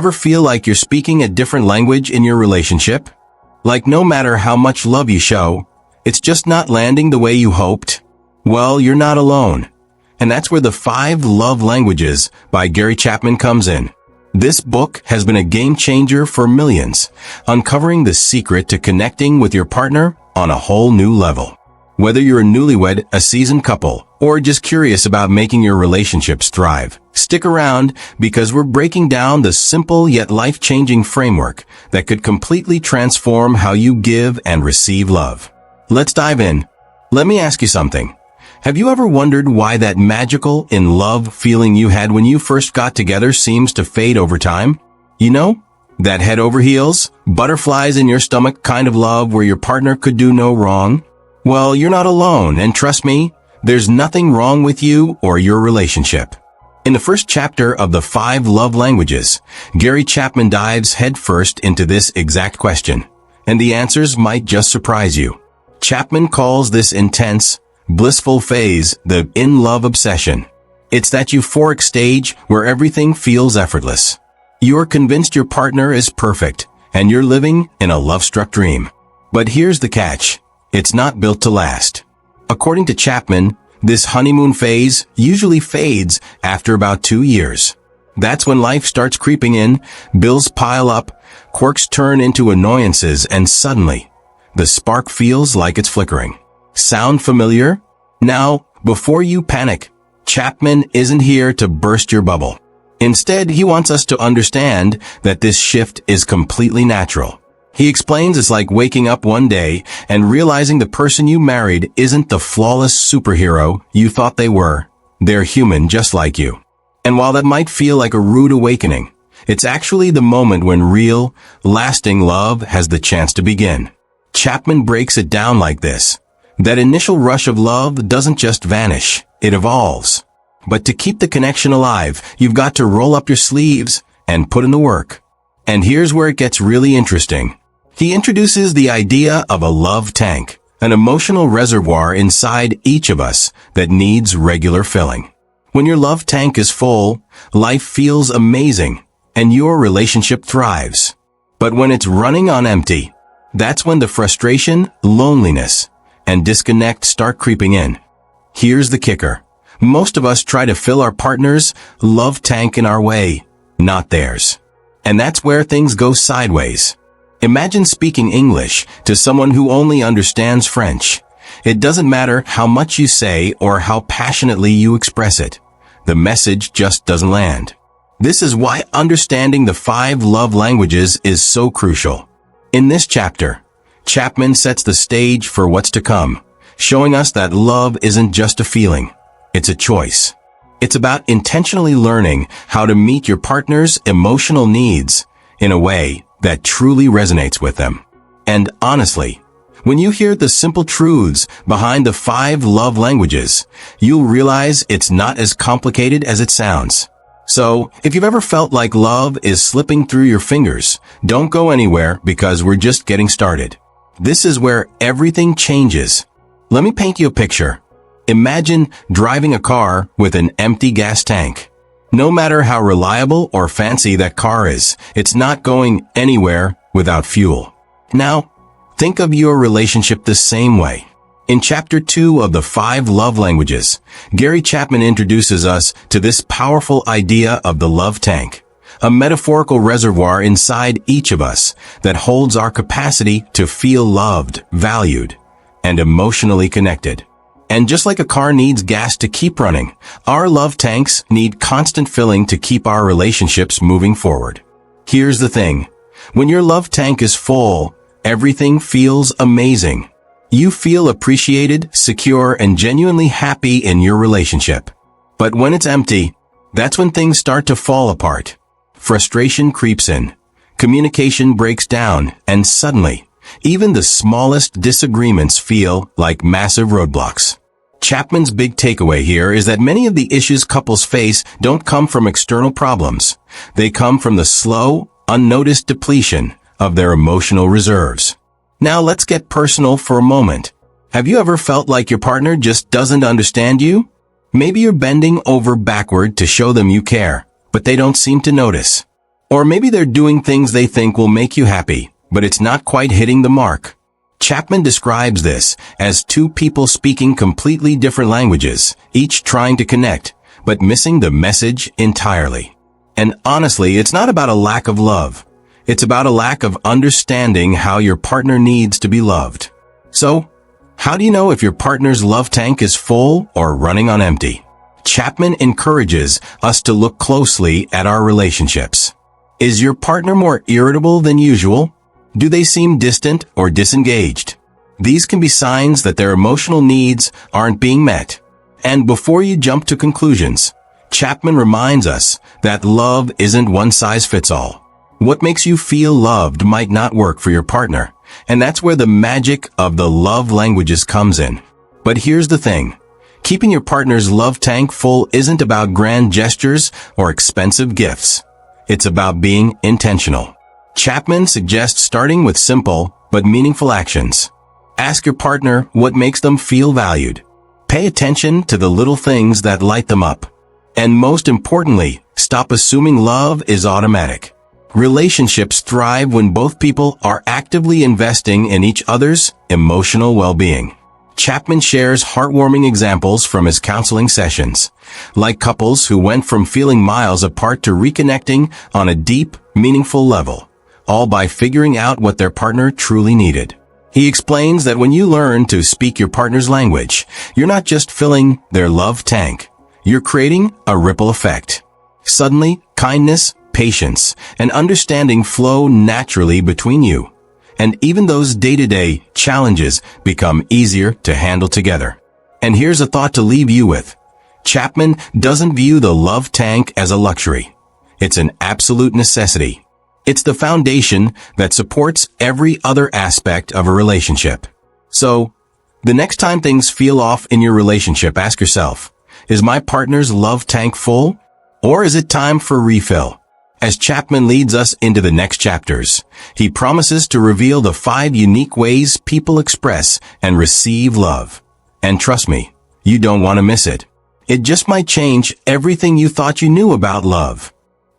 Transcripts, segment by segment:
Ever feel like you're speaking a different language in your relationship? Like no matter how much love you show, it's just not landing the way you hoped? Well, you're not alone. And that's where the 5 Love Languages by Gary Chapman comes in. This book has been a game changer for millions, uncovering the secret to connecting with your partner on a whole new level. Whether you're a newlywed, a seasoned couple, or just curious about making your relationships thrive, stick around because we're breaking down the simple yet life-changing framework that could completely transform how you give and receive love. Let's dive in. Let me ask you something. Have you ever wondered why that magical, in-love feeling you had when you first got together seems to fade over time? You know, that head over heels, butterflies in your stomach kind of love where your partner could do no wrong? Well, you're not alone, and trust me, there's nothing wrong with you or your relationship. In the first chapter of the 5 Love Languages, Gary Chapman dives headfirst into this exact question, and the answers might just surprise you. Chapman calls this intense, blissful phase the in-love obsession. It's that euphoric stage where everything feels effortless. You're convinced your partner is perfect, and you're living in a love-struck dream. But here's the catch. It's not built to last. According to Chapman, this honeymoon phase usually fades after about 2 years. That's when life starts creeping in, bills pile up, quirks turn into annoyances, and suddenly, the spark feels like it's flickering. Sound familiar? Now, before you panic, Chapman isn't here to burst your bubble. Instead, he wants us to understand that this shift is completely natural. He explains it's like waking up one day and realizing the person you married isn't the flawless superhero you thought they were. They're human just like you. And while that might feel like a rude awakening, it's actually the moment when real, lasting love has the chance to begin. Chapman breaks it down like this. That initial rush of love doesn't just vanish, it evolves. But to keep the connection alive, you've got to roll up your sleeves and put in the work. And here's where it gets really interesting. He introduces the idea of a love tank, an emotional reservoir inside each of us that needs regular filling. When your love tank is full, life feels amazing, and your relationship thrives. But when it's running on empty, that's when the frustration, loneliness, and disconnect start creeping in. Here's the kicker. Most of us try to fill our partner's love tank in our way, not theirs. And that's where things go sideways. Imagine speaking English to someone who only understands French. It doesn't matter how much you say or how passionately you express it. The message just doesn't land. This is why understanding the 5 love languages is so crucial. In this chapter, Chapman sets the stage for what's to come, showing us that love isn't just a feeling, it's a choice. It's about intentionally learning how to meet your partner's emotional needs in a way that truly resonates with them. And honestly, when you hear the simple truths behind the 5 love languages, you'll realize it's not as complicated as it sounds. So, if you've ever felt like love is slipping through your fingers, don't go anywhere because we're just getting started. This is where everything changes. Let me paint you a picture. Imagine driving a car with an empty gas tank. No matter how reliable or fancy that car is, it's not going anywhere without fuel. Now, think of your relationship the same way. In Chapter 2 of the 5 Love Languages, Gary Chapman introduces us to this powerful idea of the love tank, a metaphorical reservoir inside each of us that holds our capacity to feel loved, valued, and emotionally connected. And just like a car needs gas to keep running, our love tanks need constant filling to keep our relationships moving forward. Here's the thing. When your love tank is full, everything feels amazing. You feel appreciated, secure, and genuinely happy in your relationship. But when it's empty, that's when things start to fall apart. Frustration creeps in, communication breaks down, and suddenly, even the smallest disagreements feel like massive roadblocks. Chapman's big takeaway here is that many of the issues couples face don't come from external problems. They come from the slow, unnoticed depletion of their emotional reserves. Now let's get personal for a moment. Have you ever felt like your partner just doesn't understand you? Maybe you're bending over backward to show them you care, but they don't seem to notice. Or maybe they're doing things they think will make you happy, but it's not quite hitting the mark. Chapman describes this as two people speaking completely different languages, each trying to connect, but missing the message entirely. And honestly, it's not about a lack of love. It's about a lack of understanding how your partner needs to be loved. So, how do you know if your partner's love tank is full or running on empty? Chapman encourages us to look closely at our relationships. Is your partner more irritable than usual? Do they seem distant or disengaged? These can be signs that their emotional needs aren't being met. And before you jump to conclusions, Chapman reminds us that love isn't one size fits all. What makes you feel loved might not work for your partner, and that's where the magic of the love languages comes in. But here's the thing. Keeping your partner's love tank full isn't about grand gestures or expensive gifts. It's about being intentional. Chapman suggests starting with simple but meaningful actions. Ask your partner what makes them feel valued. Pay attention to the little things that light them up. And most importantly, stop assuming love is automatic. Relationships thrive when both people are actively investing in each other's emotional well-being. Chapman shares heartwarming examples from his counseling sessions, like couples who went from feeling miles apart to reconnecting on a deep, meaningful level, all by figuring out what their partner truly needed. He explains that when you learn to speak your partner's language, you're not just filling their love tank, you're creating a ripple effect. Suddenly, kindness, patience, and understanding flow naturally between you. And even those day-to-day challenges become easier to handle together. And here's a thought to leave you with. Chapman doesn't view the love tank as a luxury. It's an absolute necessity. It's the foundation that supports every other aspect of a relationship. So, the next time things feel off in your relationship, ask yourself, is my partner's love tank full? Or is it time for refill? As Chapman leads us into the next chapters, he promises to reveal the 5 unique ways people express and receive love. And trust me, you don't want to miss it. It just might change everything you thought you knew about love.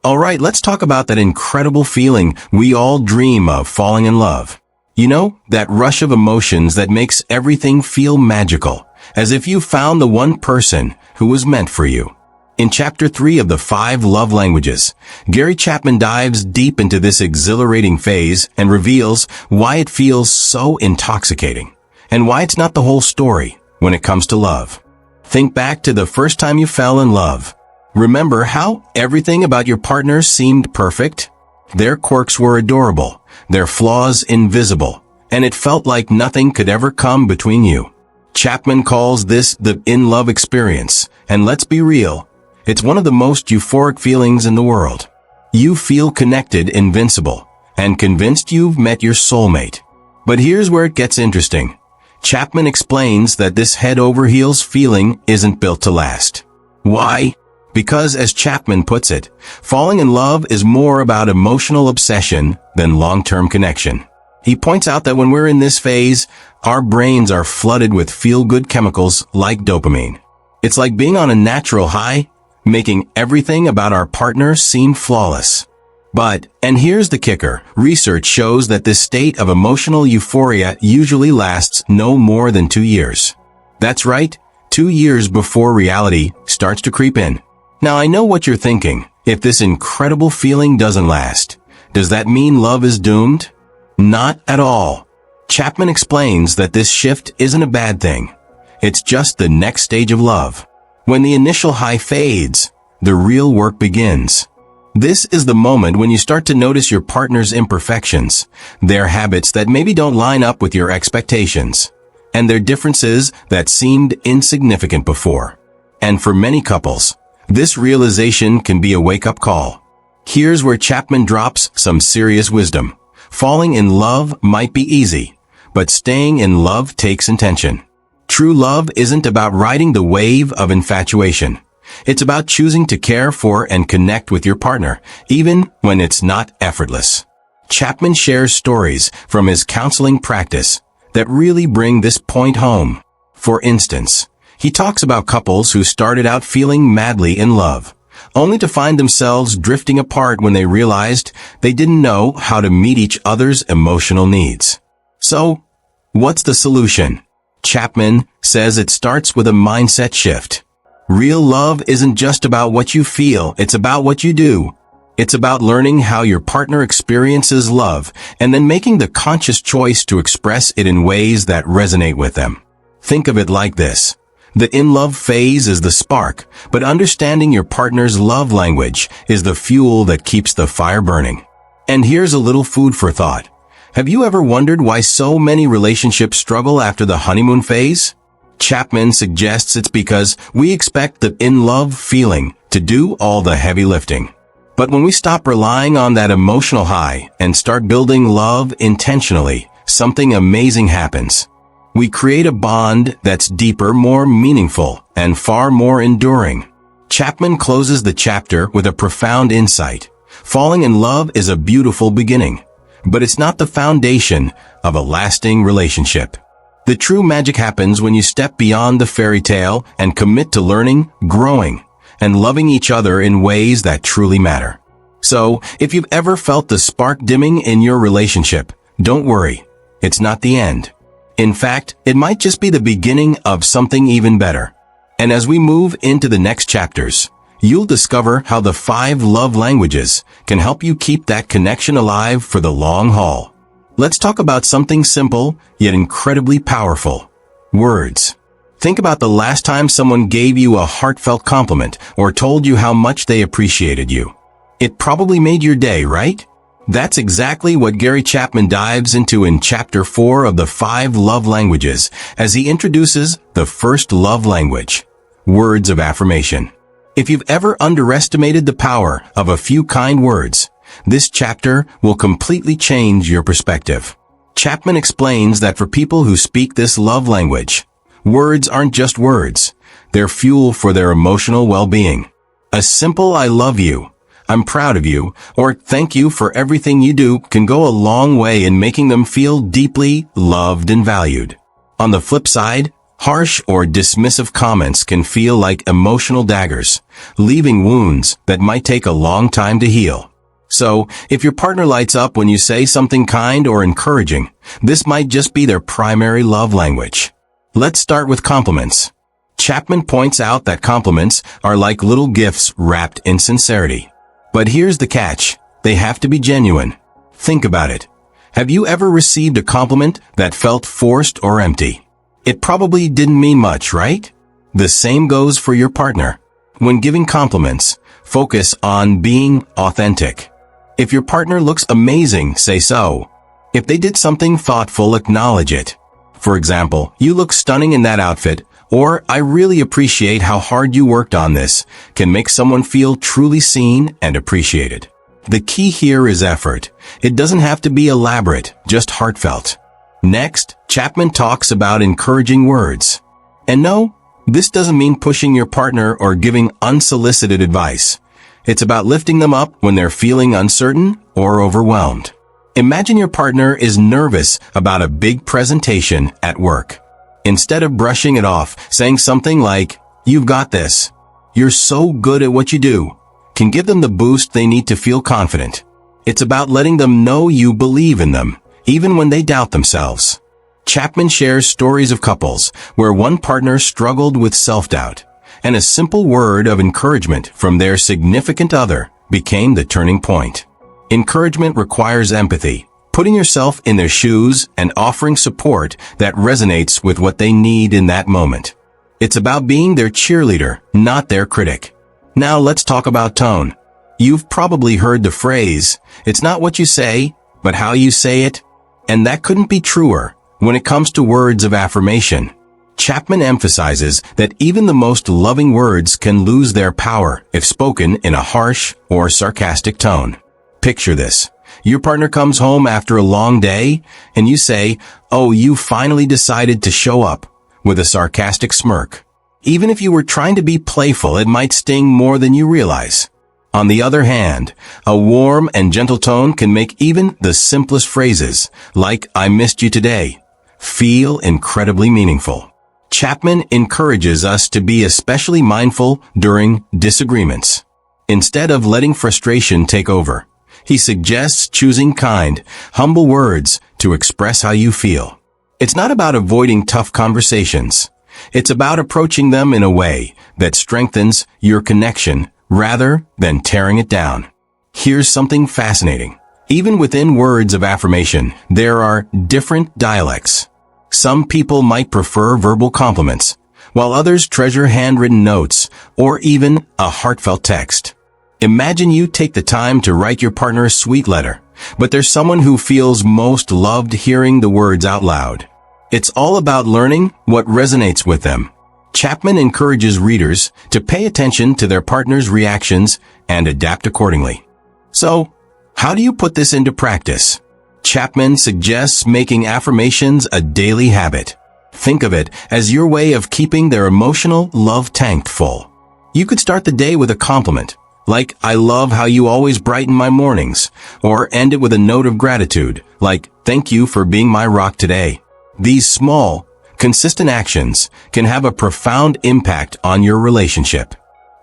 Alright, let's talk about that incredible feeling we all dream of, falling in love. You know, that rush of emotions that makes everything feel magical, as if you found the one person who was meant for you. In Chapter 3 of the 5 Love Languages, Gary Chapman dives deep into this exhilarating phase and reveals why it feels so intoxicating, and why it's not the whole story when it comes to love. Think back to the first time you fell in love. Remember how everything about your partner seemed perfect? Their quirks were adorable, their flaws invisible, and it felt like nothing could ever come between you. Chapman calls this the in-love experience, and let's be real, it's one of the most euphoric feelings in the world. You feel connected, invincible, and convinced you've met your soulmate. But here's where it gets interesting. Chapman explains that this head-over-heels feeling isn't built to last. Why? Because, as Chapman puts it, falling in love is more about emotional obsession than long-term connection. He points out that when we're in this phase, our brains are flooded with feel-good chemicals like dopamine. It's like being on a natural high, making everything about our partner seem flawless. But, and here's the kicker, research shows that this state of emotional euphoria usually lasts no more than 2 years. That's right, 2 years before reality starts to creep in. Now I know what you're thinking. If this incredible feeling doesn't last, does that mean love is doomed? Not at all. Chapman explains that this shift isn't a bad thing. It's just the next stage of love. When the initial high fades, the real work begins. This is the moment when you start to notice your partner's imperfections, their habits that maybe don't line up with your expectations, and their differences that seemed insignificant before. And for many couples, this realization can be a wake-up call. Here's where Chapman drops some serious wisdom. Falling in love might be easy, but staying in love takes intention. True love isn't about riding the wave of infatuation. It's about choosing to care for and connect with your partner, even when it's not effortless. Chapman shares stories from his counseling practice that really bring this point home. For instance, he talks about couples who started out feeling madly in love, only to find themselves drifting apart when they realized they didn't know how to meet each other's emotional needs. So, what's the solution? Chapman says it starts with a mindset shift. Real love isn't just about what you feel, it's about what you do. It's about learning how your partner experiences love and then making the conscious choice to express it in ways that resonate with them. Think of it like this. The in-love phase is the spark, but understanding your partner's love language is the fuel that keeps the fire burning. And here's a little food for thought. Have you ever wondered why so many relationships struggle after the honeymoon phase? Chapman suggests it's because we expect the in-love feeling to do all the heavy lifting. But when we stop relying on that emotional high and start building love intentionally, something amazing happens. We create a bond that's deeper, more meaningful, and far more enduring. Chapman closes the chapter with a profound insight. Falling in love is a beautiful beginning, but it's not the foundation of a lasting relationship. The true magic happens when you step beyond the fairy tale and commit to learning, growing, and loving each other in ways that truly matter. So, if you've ever felt the spark dimming in your relationship, don't worry. It's not the end. In fact, it might just be the beginning of something even better. And as we move into the next chapters, you'll discover how the 5 love languages can help you keep that connection alive for the long haul. Let's talk about something simple, yet incredibly powerful. Words. Think about the last time someone gave you a heartfelt compliment or told you how much they appreciated you. It probably made your day, right? That's exactly what Gary Chapman dives into in Chapter 4 of the 5 love languages as he introduces the first love language, words of affirmation. If you've ever underestimated the power of a few kind words, this chapter will completely change your perspective. Chapman explains that for people who speak this love language, words aren't just words, they're fuel for their emotional well-being. A simple "I love you," "I'm proud of you," or "thank you for everything you do" can go a long way in making them feel deeply loved and valued. On the flip side, harsh or dismissive comments can feel like emotional daggers, leaving wounds that might take a long time to heal. So, if your partner lights up when you say something kind or encouraging, this might just be their primary love language. Let's start with compliments. Chapman points out that compliments are like little gifts wrapped in sincerity. But here's the catch. They have to be genuine. Think about it. Have you ever received a compliment that felt forced or empty? It probably didn't mean much, right? The same goes for your partner. When giving compliments, focus on being authentic. If your partner looks amazing, say so. If they did something thoughtful, acknowledge it. For example, "You look stunning in that outfit," or "I really appreciate how hard you worked on this," can make someone feel truly seen and appreciated. The key here is effort. It doesn't have to be elaborate, just heartfelt. Next, Chapman talks about encouraging words. And no, this doesn't mean pushing your partner or giving unsolicited advice. It's about lifting them up when they're feeling uncertain or overwhelmed. Imagine your partner is nervous about a big presentation at work. Instead of brushing it off, saying something like, "You've got this," "You're so good at what you do," can give them the boost they need to feel confident. It's about letting them know you believe in them, even when they doubt themselves. Chapman shares stories of couples where one partner struggled with self-doubt, and a simple word of encouragement from their significant other became the turning point. Encouragement requires empathy, putting yourself in their shoes and offering support that resonates with what they need in that moment. It's about being their cheerleader, not their critic. Now let's talk about tone. You've probably heard the phrase, "It's not what you say, but how you say it." And that couldn't be truer when it comes to words of affirmation. Chapman emphasizes that even the most loving words can lose their power if spoken in a harsh or sarcastic tone. Picture this. Your partner comes home after a long day, and you say, "Oh, you finally decided to show up," with a sarcastic smirk. Even if you were trying to be playful, it might sting more than you realize. On the other hand, a warm and gentle tone can make even the simplest phrases, like "I missed you today," feel incredibly meaningful. Chapman encourages us to be especially mindful during disagreements. Instead of letting frustration take over, he suggests choosing kind, humble words to express how you feel. It's not about avoiding tough conversations. It's about approaching them in a way that strengthens your connection rather than tearing it down. Here's something fascinating. Even within words of affirmation, there are different dialects. Some people might prefer verbal compliments, while others treasure handwritten notes or even a heartfelt text. Imagine you take the time to write your partner a sweet letter, but there's someone who feels most loved hearing the words out loud. It's all about learning what resonates with them. Chapman encourages readers to pay attention to their partner's reactions and adapt accordingly. So, how do you put this into practice? Chapman suggests making affirmations a daily habit. Think of it as your way of keeping their emotional love tank full. You could start the day with a compliment, like, "I love how you always brighten my mornings," or end it with a note of gratitude, like, "Thank you for being my rock today." These small, consistent actions can have a profound impact on your relationship.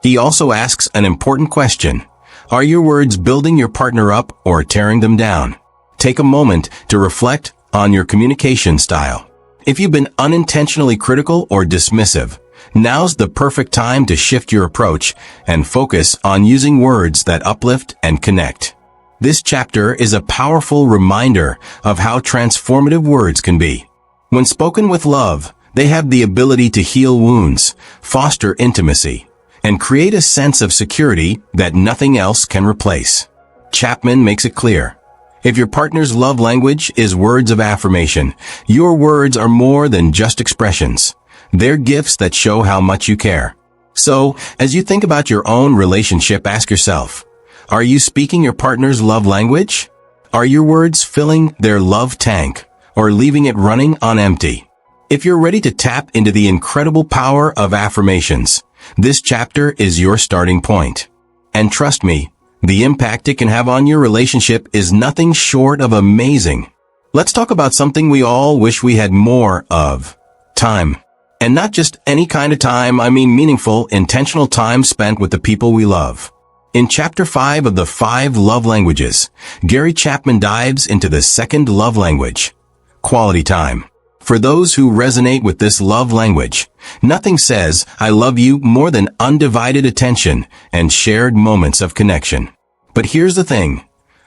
He also asks an important question. Are your words building your partner up or tearing them down? Take a moment to reflect on your communication style. If you've been unintentionally critical or dismissive, now's the perfect time to shift your approach and focus on using words that uplift and connect. This chapter is a powerful reminder of how transformative words can be. When spoken with love, they have the ability to heal wounds, foster intimacy, and create a sense of security that nothing else can replace. Chapman makes it clear. If your partner's love language is words of affirmation, your words are more than just expressions. They're gifts that show how much you care. So, as you think about your own relationship, ask yourself, are you speaking your partner's love language? Are your words filling their love tank or leaving it running on empty? If you're ready to tap into the incredible power of affirmations, this chapter is your starting point. And trust me, the impact it can have on your relationship is nothing short of amazing. Let's talk about something we all wish we had more of: time. And not just any kind of time, I mean meaningful, intentional time spent with the people we love. In Chapter 5 of the 5 Love Languages, Gary Chapman dives into the second love language: quality time. For those who resonate with this love language, nothing says "I love you" more than undivided attention and shared moments of connection. But here's the thing.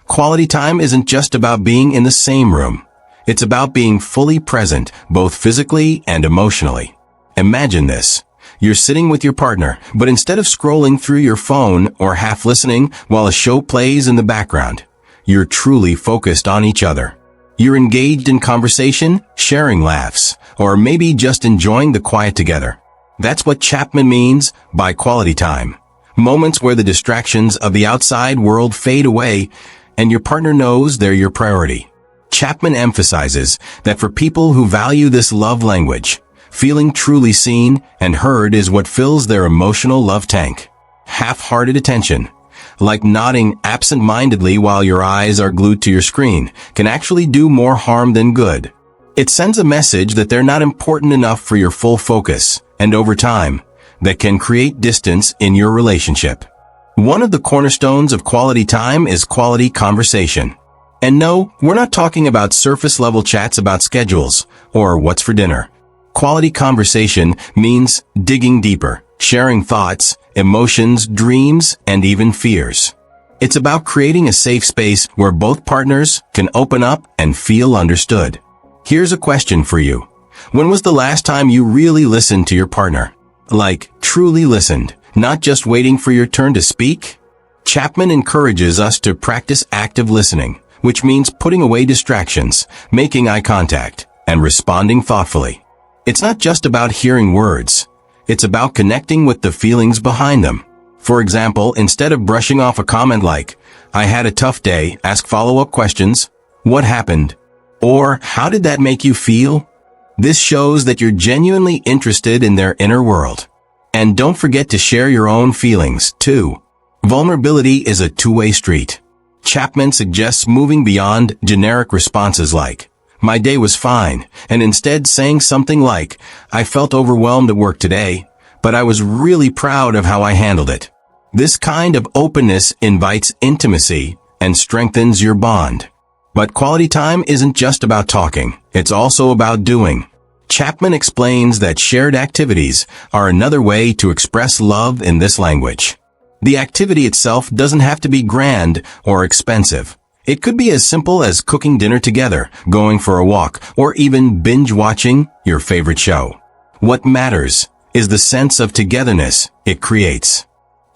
Quality time isn't just about being in the same room. It's about being fully present, both physically and emotionally. Imagine this. You're sitting with your partner, but instead of scrolling through your phone or half listening while a show plays in the background, you're truly focused on each other. You're engaged in conversation, sharing laughs, or maybe just enjoying the quiet together. That's what Chapman means by quality time. Moments where the distractions of the outside world fade away and your partner knows they're your priority. Chapman emphasizes that for people who value this love language, feeling truly seen and heard is what fills their emotional love tank. Half-hearted attention, like nodding absent-mindedly while your eyes are glued to your screen, can actually do more harm than good. It sends a message that they're not important enough for your full focus, and over time, that can create distance in your relationship. One of the cornerstones of quality time is quality conversation. And no, we're not talking about surface-level chats about schedules or what's for dinner. Quality conversation means digging deeper, sharing thoughts, emotions, dreams, and even fears. It's about creating a safe space where both partners can open up and feel understood. Here's a question for you. When was the last time you really listened to your partner? Like, truly listened, not just waiting for your turn to speak? Chapman encourages us to practice active listening, which means putting away distractions, making eye contact, and responding thoughtfully. It's not just about hearing words. It's about connecting with the feelings behind them. For example, instead of brushing off a comment like, "I had a tough day," ask follow-up questions. What happened? Or, how did that make you feel? This shows that you're genuinely interested in their inner world. And don't forget to share your own feelings, too. Vulnerability is a two-way street. Chapman suggests moving beyond generic responses like, "My day was fine," and instead saying something like, "I felt overwhelmed at work today, but I was really proud of how I handled it." This kind of openness invites intimacy and strengthens your bond. But quality time isn't just about talking, it's also about doing. Chapman explains that shared activities are another way to express love in this language. The activity itself doesn't have to be grand or expensive. It could be as simple as cooking dinner together, going for a walk, or even binge-watching your favorite show. What matters is the sense of togetherness it creates.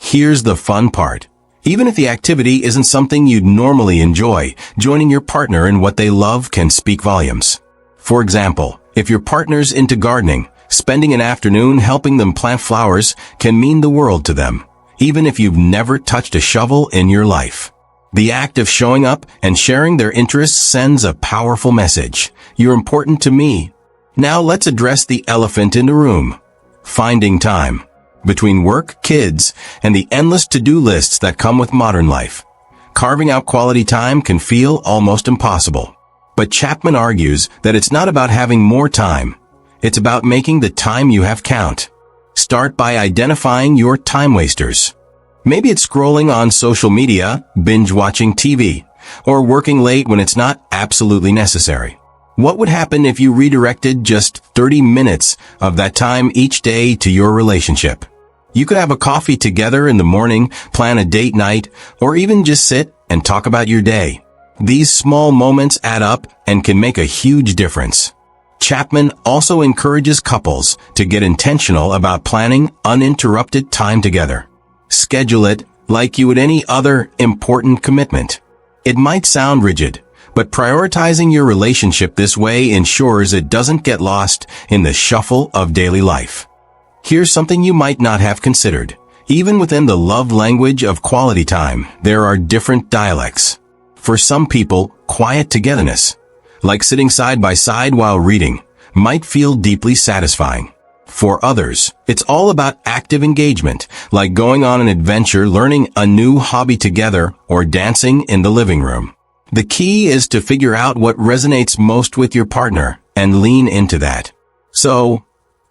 Here's the fun part. Even if the activity isn't something you'd normally enjoy, joining your partner in what they love can speak volumes. For example, if your partner's into gardening, spending an afternoon helping them plant flowers can mean the world to them, even if you've never touched a shovel in your life. The act of showing up and sharing their interests sends a powerful message. You're important to me. Now let's address the elephant in the room. Finding time. Between work, kids, and the endless to-do lists that come with modern life, carving out quality time can feel almost impossible. But Chapman argues that it's not about having more time. It's about making the time you have count. Start by identifying your time wasters. Maybe it's scrolling on social media, binge-watching TV, or working late when it's not absolutely necessary. What would happen if you redirected just 30 minutes of that time each day to your relationship? You could have a coffee together in the morning, plan a date night, or even just sit and talk about your day. These small moments add up and can make a huge difference. Chapman also encourages couples to get intentional about planning uninterrupted time together. Schedule it like you would any other important commitment. It might sound rigid, but prioritizing your relationship this way ensures it doesn't get lost in the shuffle of daily life. Here's something you might not have considered. Even within the love language of quality time, there are different dialects. For some people, quiet togetherness, like sitting side by side while reading, might feel deeply satisfying. For others, it's all about active engagement, like going on an adventure, learning a new hobby together, or dancing in the living room. The key is to figure out what resonates most with your partner and lean into that. So,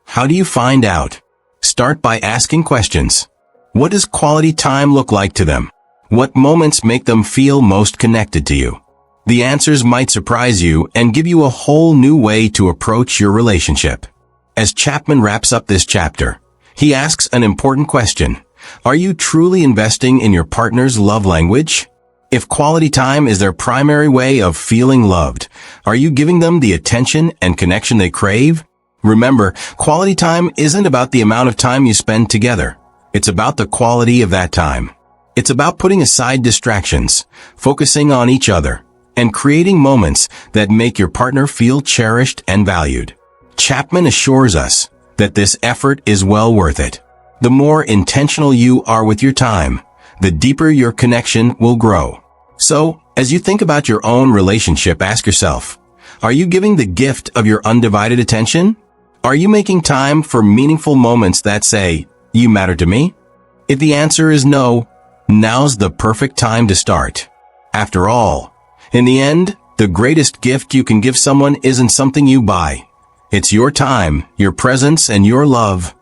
how do you find out? Start by asking questions. What does quality time look like to them? What moments make them feel most connected to you? The answers might surprise you and give you a whole new way to approach your relationship. As Chapman wraps up this chapter, he asks an important question. Are you truly investing in your partner's love language? If quality time is their primary way of feeling loved, are you giving them the attention and connection they crave? Remember, quality time isn't about the amount of time you spend together. It's about the quality of that time. It's about putting aside distractions, focusing on each other, and creating moments that make your partner feel cherished and valued. Chapman assures us that this effort is well worth it. The more intentional you are with your time, the deeper your connection will grow. So, as you think about your own relationship, ask yourself, are you giving the gift of your undivided attention? Are you making time for meaningful moments that say, you matter to me? If the answer is no, now's the perfect time to start. After all, in the end, the greatest gift you can give someone isn't something you buy. It's your time, your presence, and your love.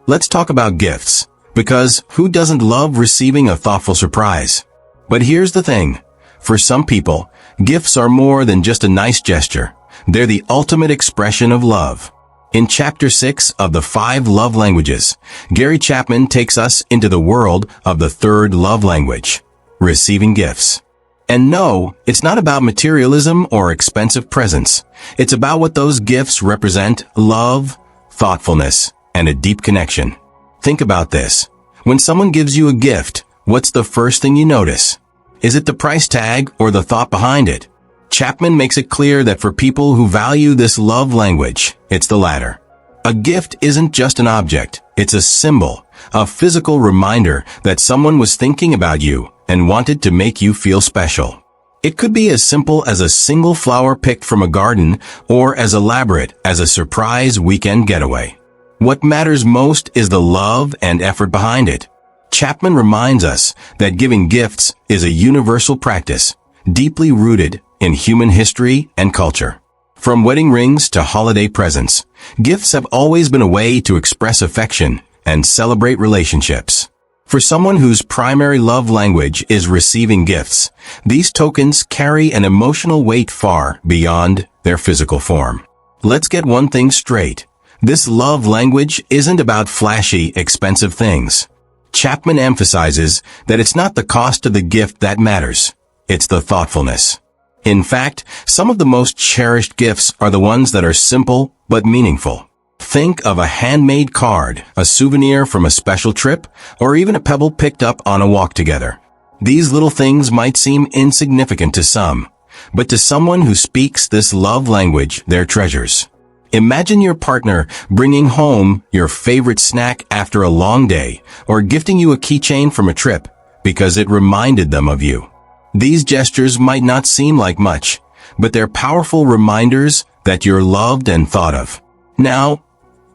Let's talk about gifts, because who doesn't love receiving a thoughtful surprise? But here's the thing. For some people, gifts are more than just a nice gesture. They're the ultimate expression of love. In Chapter 6 of the 5 Love Languages, Gary Chapman takes us into the world of the third love language, receiving gifts. And no, it's not about materialism or expensive presents. It's about what those gifts represent: love, thoughtfulness, and a deep connection. Think about this. When someone gives you a gift, what's the first thing you notice? Is it the price tag or the thought behind it? Chapman makes it clear that for people who value this love language, it's the latter. A gift isn't just an object. It's a symbol, a physical reminder that someone was thinking about you and wanted to make you feel special. It could be as simple as a single flower picked from a garden or as elaborate as a surprise weekend getaway. What matters most is the love and effort behind it. Chapman reminds us that giving gifts is a universal practice, deeply rooted in human history and culture. From wedding rings to holiday presents, gifts have always been a way to express affection and celebrate relationships. For someone whose primary love language is receiving gifts, these tokens carry an emotional weight far beyond their physical form. Let's get one thing straight. This love language isn't about flashy, expensive things. Chapman emphasizes that it's not the cost of the gift that matters. It's the thoughtfulness. In fact, some of the most cherished gifts are the ones that are simple but meaningful. Think of a handmade card, a souvenir from a special trip, or even a pebble picked up on a walk together. These little things might seem insignificant to some, but to someone who speaks this love language, they're treasures. Imagine your partner bringing home your favorite snack after a long day, or gifting you a keychain from a trip because it reminded them of you. These gestures might not seem like much, but they're powerful reminders that you're loved and thought of. Now,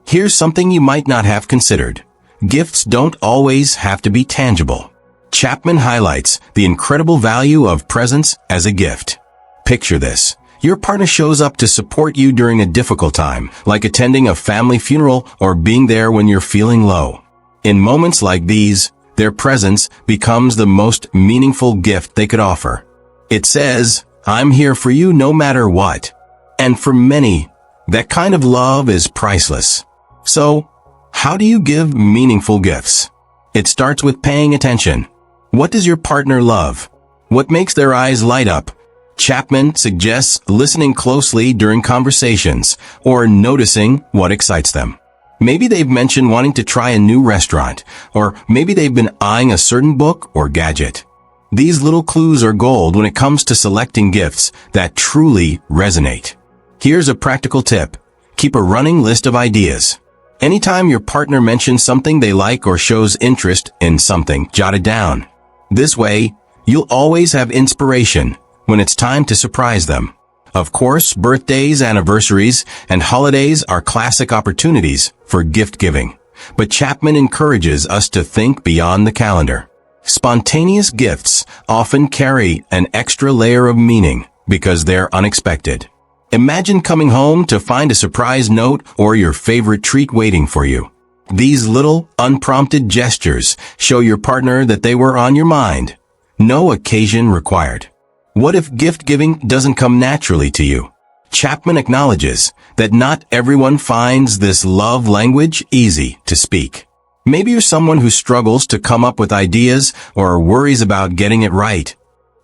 here's something you might not have considered. Gifts don't always have to be tangible. Chapman highlights the incredible value of presence as a gift. Picture this. Your partner shows up to support you during a difficult time, like attending a family funeral or being there when you're feeling low. In moments like these, their presence becomes the most meaningful gift they could offer. It says, "I'm here for you no matter what." And for many, that kind of love is priceless. So, how do you give meaningful gifts? It starts with paying attention. What does your partner love? What makes their eyes light up? Chapman suggests listening closely during conversations or noticing what excites them. Maybe they've mentioned wanting to try a new restaurant, or maybe they've been eyeing a certain book or gadget. These little clues are gold when it comes to selecting gifts that truly resonate. Here's a practical tip. Keep a running list of ideas. Anytime your partner mentions something they like or shows interest in something, jot it down. This way, you'll always have inspiration when it's time to surprise them. Of course, birthdays, anniversaries, and holidays are classic opportunities for gift giving. But Chapman encourages us to think beyond the calendar. Spontaneous gifts often carry an extra layer of meaning because they're unexpected. Imagine coming home to find a surprise note or your favorite treat waiting for you. These little, unprompted gestures show your partner that they were on your mind. No occasion required. What if gift giving doesn't come naturally to you? Chapman acknowledges that not everyone finds this love language easy to speak. Maybe you're someone who struggles to come up with ideas or worries about getting it right.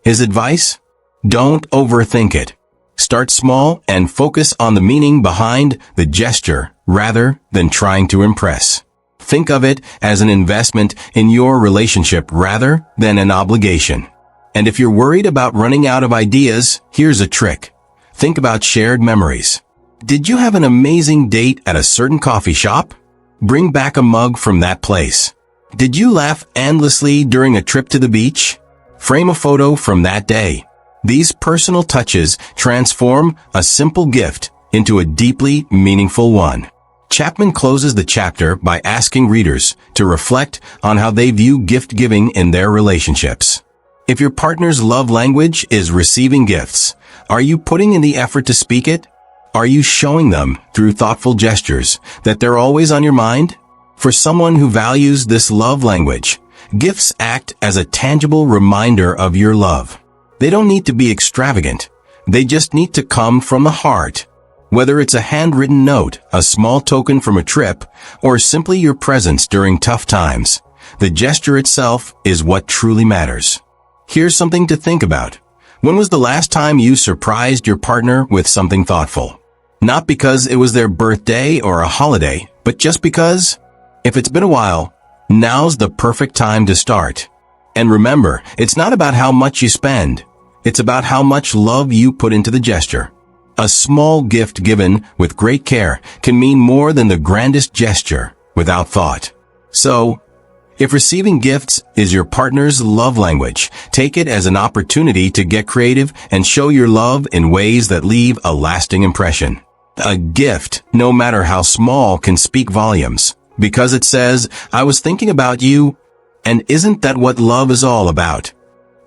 His advice? Don't overthink it. Start small and focus on the meaning behind the gesture rather than trying to impress. Think of it as an investment in your relationship rather than an obligation. And if you're worried about running out of ideas, here's a trick. Think about shared memories. Did you have an amazing date at a certain coffee shop? Bring back a mug from that place. Did you laugh endlessly during a trip to the beach? Frame a photo from that day. These personal touches transform a simple gift into a deeply meaningful one. Chapman closes the chapter by asking readers to reflect on how they view gift giving in their relationships. If your partner's love language is receiving gifts, are you putting in the effort to speak it? Are you showing them through thoughtful gestures that they're always on your mind? For someone who values this love language, gifts act as a tangible reminder of your love. They don't need to be extravagant. They just need to come from the heart. Whether it's a handwritten note, a small token from a trip, or simply your presence during tough times, the gesture itself is what truly matters. Here's something to think about. When was the last time you surprised your partner with something thoughtful? Not because it was their birthday or a holiday, but just because? If it's been a while, now's the perfect time to start. And remember, it's not about how much you spend. It's about how much love you put into the gesture. A small gift given with great care can mean more than the grandest gesture without thought. So, if receiving gifts is your partner's love language, take it as an opportunity to get creative and show your love in ways that leave a lasting impression. A gift, no matter how small, can speak volumes, because it says, "I was thinking about you," and isn't that what love is all about?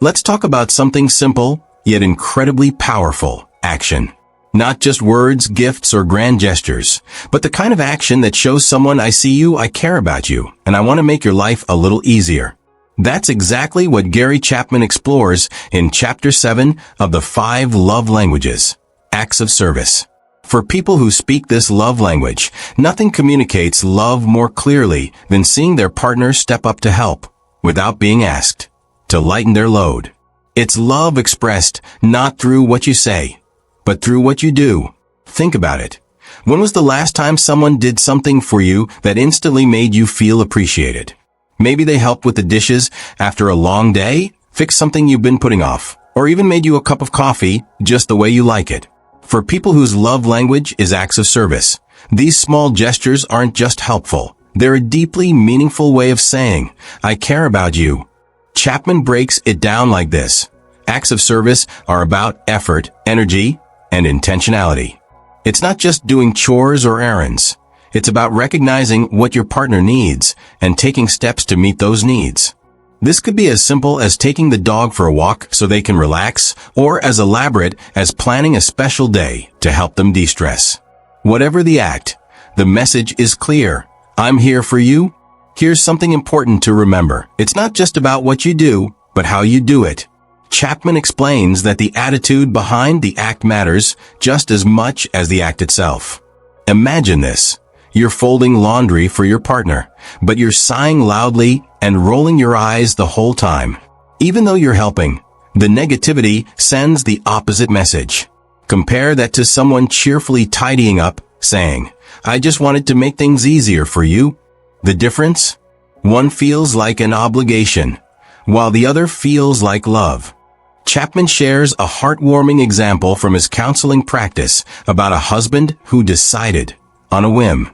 Let's talk about something simple, yet incredibly powerful: action. Not just words, gifts, or grand gestures, but the kind of action that shows someone, I see you, I care about you, and I want to make your life a little easier. That's exactly what Gary Chapman explores in Chapter 7 of the 5 Love Languages, Acts of Service. For people who speak this love language, nothing communicates love more clearly than seeing their partner step up to help, without being asked, to lighten their load. It's love expressed not through what you say, but through what you do. Think about it. When was the last time someone did something for you that instantly made you feel appreciated? Maybe they helped with the dishes after a long day, fixed something you've been putting off, or even made you a cup of coffee just the way you like it. For people whose love language is acts of service, these small gestures aren't just helpful. They're a deeply meaningful way of saying, I care about you. Chapman breaks it down like this. Acts of service are about effort, energy, and intentionality. It's not just doing chores or errands. It's about recognizing what your partner needs and taking steps to meet those needs. This could be as simple as taking the dog for a walk so they can relax, or as elaborate as planning a special day to help them de-stress. Whatever the act, the message is clear. I'm here for you. Here's something important to remember. It's not just about what you do, but how you do it. Chapman explains that the attitude behind the act matters just as much as the act itself. Imagine this. You're folding laundry for your partner, but you're sighing loudly and rolling your eyes the whole time. Even though you're helping, the negativity sends the opposite message. Compare that to someone cheerfully tidying up, saying, I just wanted to make things easier for you. The difference? One feels like an obligation, while the other feels like love. Chapman shares a heartwarming example from his counseling practice about a husband who decided, on a whim,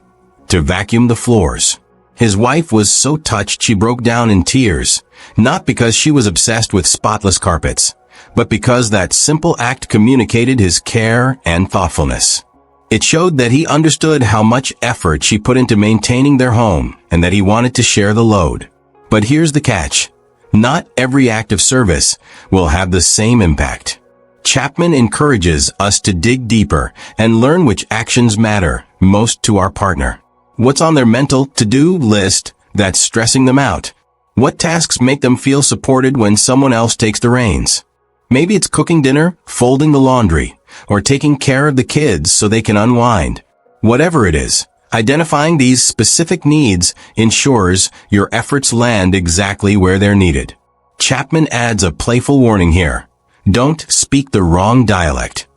to vacuum the floors. His wife was so touched she broke down in tears, not because she was obsessed with spotless carpets, but because that simple act communicated his care and thoughtfulness. It showed that he understood how much effort she put into maintaining their home and that he wanted to share the load. But here's the catch. Not every act of service will have the same impact. Chapman encourages us to dig deeper and learn which actions matter most to our partner. What's on their mental to-do list that's stressing them out? What tasks make them feel supported when someone else takes the reins? Maybe it's cooking dinner, folding the laundry, or taking care of the kids so they can unwind. Whatever it is, identifying these specific needs ensures your efforts land exactly where they're needed. Chapman adds a playful warning here. Don't speak the wrong dialect.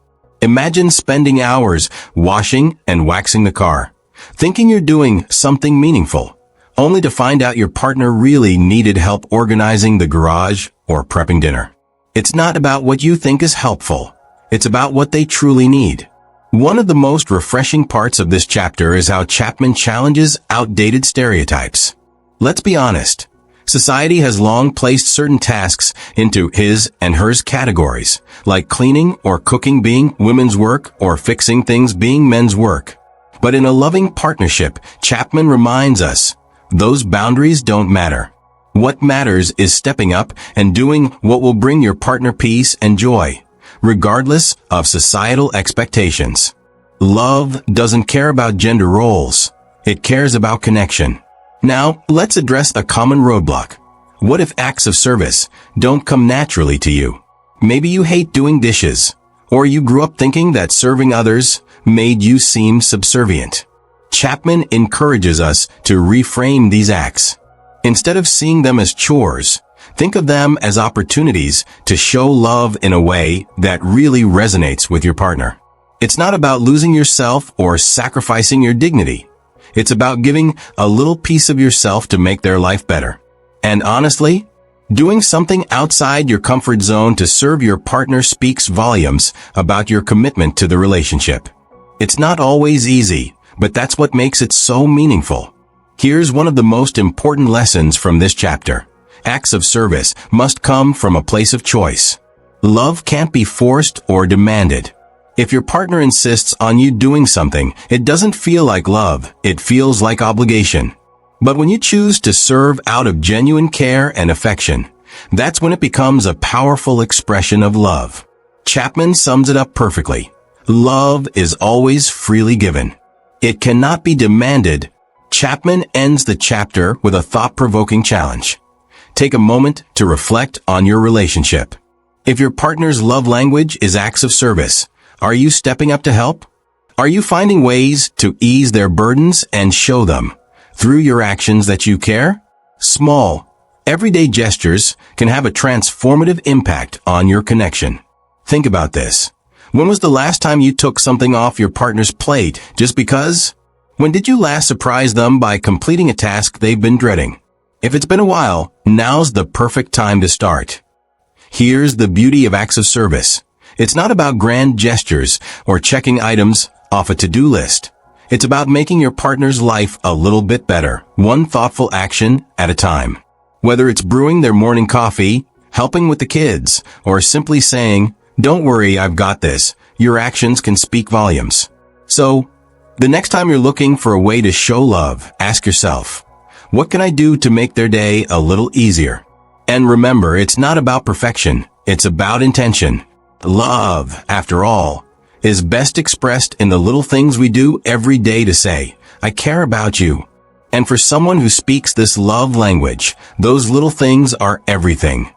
Imagine spending hours washing and waxing the car, thinking you're doing something meaningful, only to find out your partner really needed help organizing the garage or prepping dinner. It's not about what you think is helpful. It's about what they truly need. One of the most refreshing parts of this chapter is how Chapman challenges outdated stereotypes. Let's be honest. Society has long placed certain tasks into his and hers categories, like cleaning or cooking being women's work or fixing things being men's work. But in a loving partnership, Chapman reminds us, those boundaries don't matter. What matters is stepping up and doing what will bring your partner peace and joy, regardless of societal expectations. Love doesn't care about gender roles. It cares about connection. Now, let's address a common roadblock. What if acts of service don't come naturally to you? Maybe you hate doing dishes, or you grew up thinking that serving others made you seem subservient. Chapman encourages us to reframe these acts. Instead of seeing them as chores, think of them as opportunities to show love in a way that really resonates with your partner. It's not about losing yourself or sacrificing your dignity. It's about giving a little piece of yourself to make their life better. And honestly, doing something outside your comfort zone to serve your partner speaks volumes about your commitment to the relationship. It's not always easy, but that's what makes it so meaningful. Here's one of the most important lessons from this chapter. Acts of service must come from a place of choice. Love can't be forced or demanded. If your partner insists on you doing something, it doesn't feel like love, it feels like obligation. But when you choose to serve out of genuine care and affection, that's when it becomes a powerful expression of love. Chapman sums it up perfectly. Love is always freely given. It cannot be demanded. Chapman ends the chapter with a thought-provoking challenge. Take a moment to reflect on your relationship. If your partner's love language is acts of service, are you stepping up to help? Are you finding ways to ease their burdens and show them, through your actions, that you care? Small, everyday gestures can have a transformative impact on your connection. Think about this. When was the last time you took something off your partner's plate just because? When did you last surprise them by completing a task they've been dreading? If it's been a while, now's the perfect time to start. Here's the beauty of acts of service. It's not about grand gestures or checking items off a to-do list. It's about making your partner's life a little bit better, one thoughtful action at a time. Whether it's brewing their morning coffee, helping with the kids, or simply saying, "Don't worry, I've got this," your actions can speak volumes. So, the next time you're looking for a way to show love, ask yourself, what can I do to make their day a little easier? And remember, it's not about perfection, it's about intention. Love, after all, is best expressed in the little things we do every day to say, "I care about you." And for someone who speaks this love language, those little things are everything.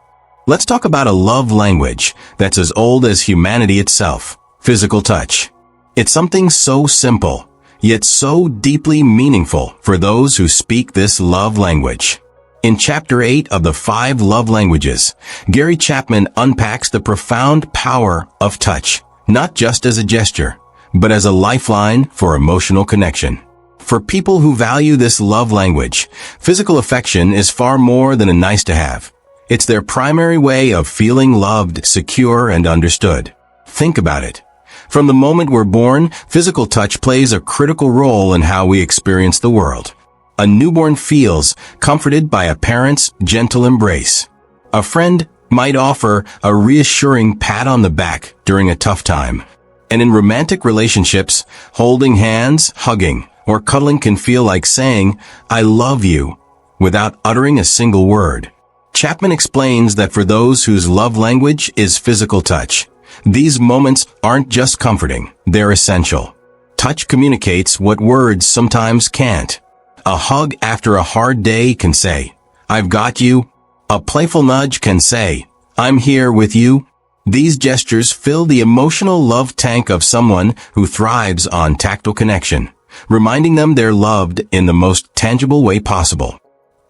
Let's talk about a love language that's as old as humanity itself, physical touch. It's something so simple, yet so deeply meaningful for those who speak this love language. In Chapter 8 of the 5 Love Languages, Gary Chapman unpacks the profound power of touch, not just as a gesture, but as a lifeline for emotional connection. For people who value this love language, physical affection is far more than a nice-to-have. It's their primary way of feeling loved, secure, and understood. Think about it. From the moment we're born, physical touch plays a critical role in how we experience the world. A newborn feels comforted by a parent's gentle embrace. A friend might offer a reassuring pat on the back during a tough time. And in romantic relationships, holding hands, hugging, or cuddling can feel like saying, "I love you," without uttering a single word. Chapman explains that for those whose love language is physical touch, these moments aren't just comforting, they're essential. Touch communicates what words sometimes can't. A hug after a hard day can say, "I've got you." A playful nudge can say, "I'm here with you." These gestures fill the emotional love tank of someone who thrives on tactile connection, reminding them they're loved in the most tangible way possible.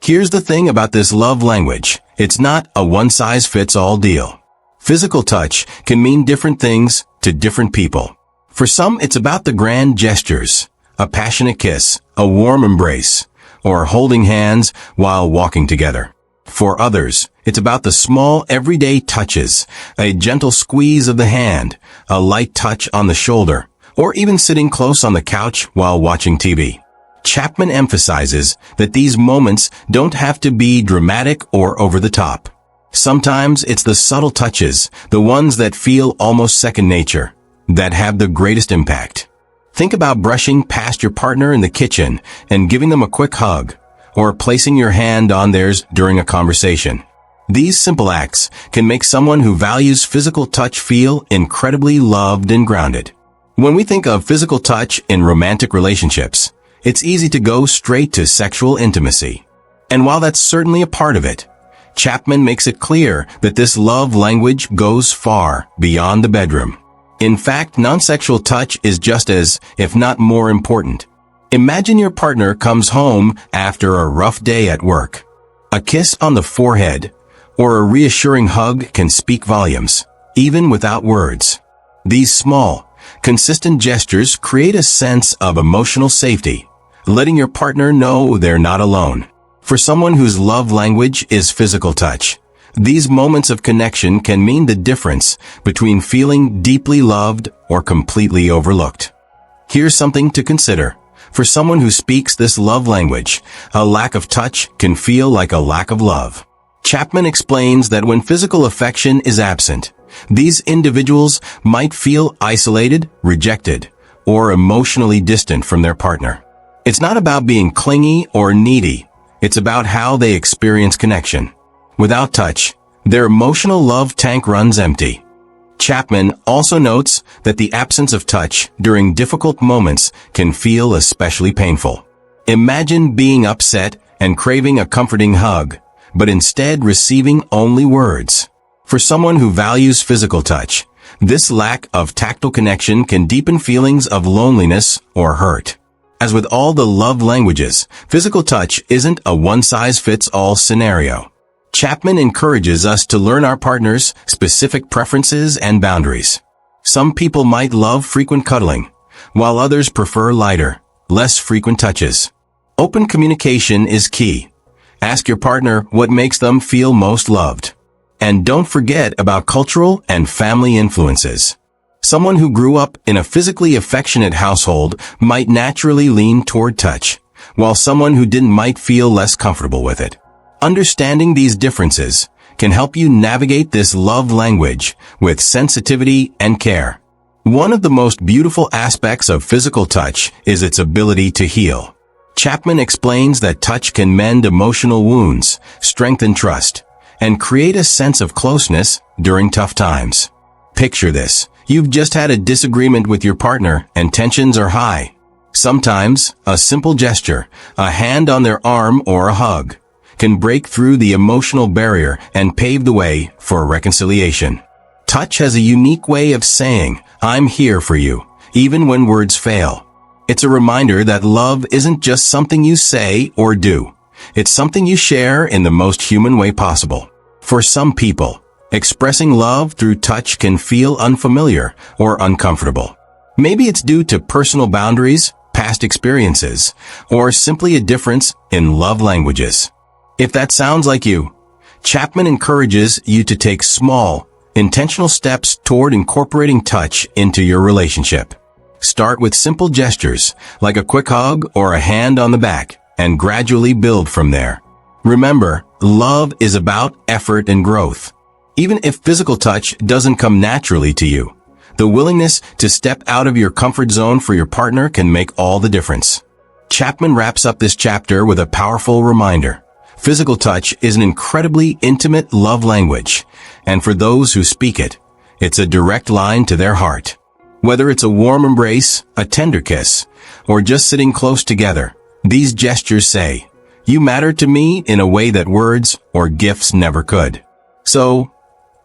Here's the thing about this love language. It's not a one-size-fits-all deal. Physical touch can mean different things to different people. For some, it's about the grand gestures, a passionate kiss, a warm embrace, or holding hands while walking together. For others, it's about the small everyday touches, a gentle squeeze of the hand, a light touch on the shoulder, or even sitting close on the couch while watching TV. Chapman emphasizes that these moments don't have to be dramatic or over the top. Sometimes it's the subtle touches, the ones that feel almost second nature, that have the greatest impact. Think about brushing past your partner in the kitchen and giving them a quick hug, or placing your hand on theirs during a conversation. These simple acts can make someone who values physical touch feel incredibly loved and grounded. When we think of physical touch in romantic relationships, it's easy to go straight to sexual intimacy. And while that's certainly a part of it, Chapman makes it clear that this love language goes far beyond the bedroom. In fact, non-sexual touch is just as, if not more important. Imagine your partner comes home after a rough day at work. A kiss on the forehead or a reassuring hug can speak volumes, even without words. These small, consistent gestures create a sense of emotional safety, letting your partner know they're not alone. For someone whose love language is physical touch, these moments of connection can mean the difference between feeling deeply loved or completely overlooked. Here's something to consider. For someone who speaks this love language, a lack of touch can feel like a lack of love. Chapman explains that when physical affection is absent, these individuals might feel isolated, rejected, or emotionally distant from their partner. It's not about being clingy or needy. It's about how they experience connection. Without touch, their emotional love tank runs empty. Chapman also notes that the absence of touch during difficult moments can feel especially painful. Imagine being upset and craving a comforting hug, but instead receiving only words. For someone who values physical touch, this lack of tactile connection can deepen feelings of loneliness or hurt. As with all the love languages, physical touch isn't a one-size-fits-all scenario. Chapman encourages us to learn our partner's specific preferences and boundaries. Some people might love frequent cuddling, while others prefer lighter, less frequent touches. Open communication is key. Ask your partner what makes them feel most loved. And don't forget about cultural and family influences. Someone who grew up in a physically affectionate household might naturally lean toward touch, while someone who didn't might feel less comfortable with it. Understanding these differences can help you navigate this love language with sensitivity and care. One of the most beautiful aspects of physical touch is its ability to heal. Chapman explains that touch can mend emotional wounds, strengthen trust, and create a sense of closeness during tough times. Picture this. You've just had a disagreement with your partner and tensions are high. Sometimes, a simple gesture, a hand on their arm or a hug, can break through the emotional barrier and pave the way for reconciliation. Touch has a unique way of saying, "I'm here for you," even when words fail. It's a reminder that love isn't just something you say or do. It's something you share in the most human way possible. For some people, expressing love through touch can feel unfamiliar or uncomfortable. Maybe it's due to personal boundaries, past experiences, or simply a difference in love languages. If that sounds like you, Chapman encourages you to take small, intentional steps toward incorporating touch into your relationship. Start with simple gestures, like a quick hug or a hand on the back, and gradually build from there. Remember, love is about effort and growth. Even if physical touch doesn't come naturally to you, the willingness to step out of your comfort zone for your partner can make all the difference. Chapman wraps up this chapter with a powerful reminder. Physical touch is an incredibly intimate love language, and for those who speak it, it's a direct line to their heart. Whether it's a warm embrace, a tender kiss, or just sitting close together, these gestures say, "You matter to me in a way that words or gifts never could." So,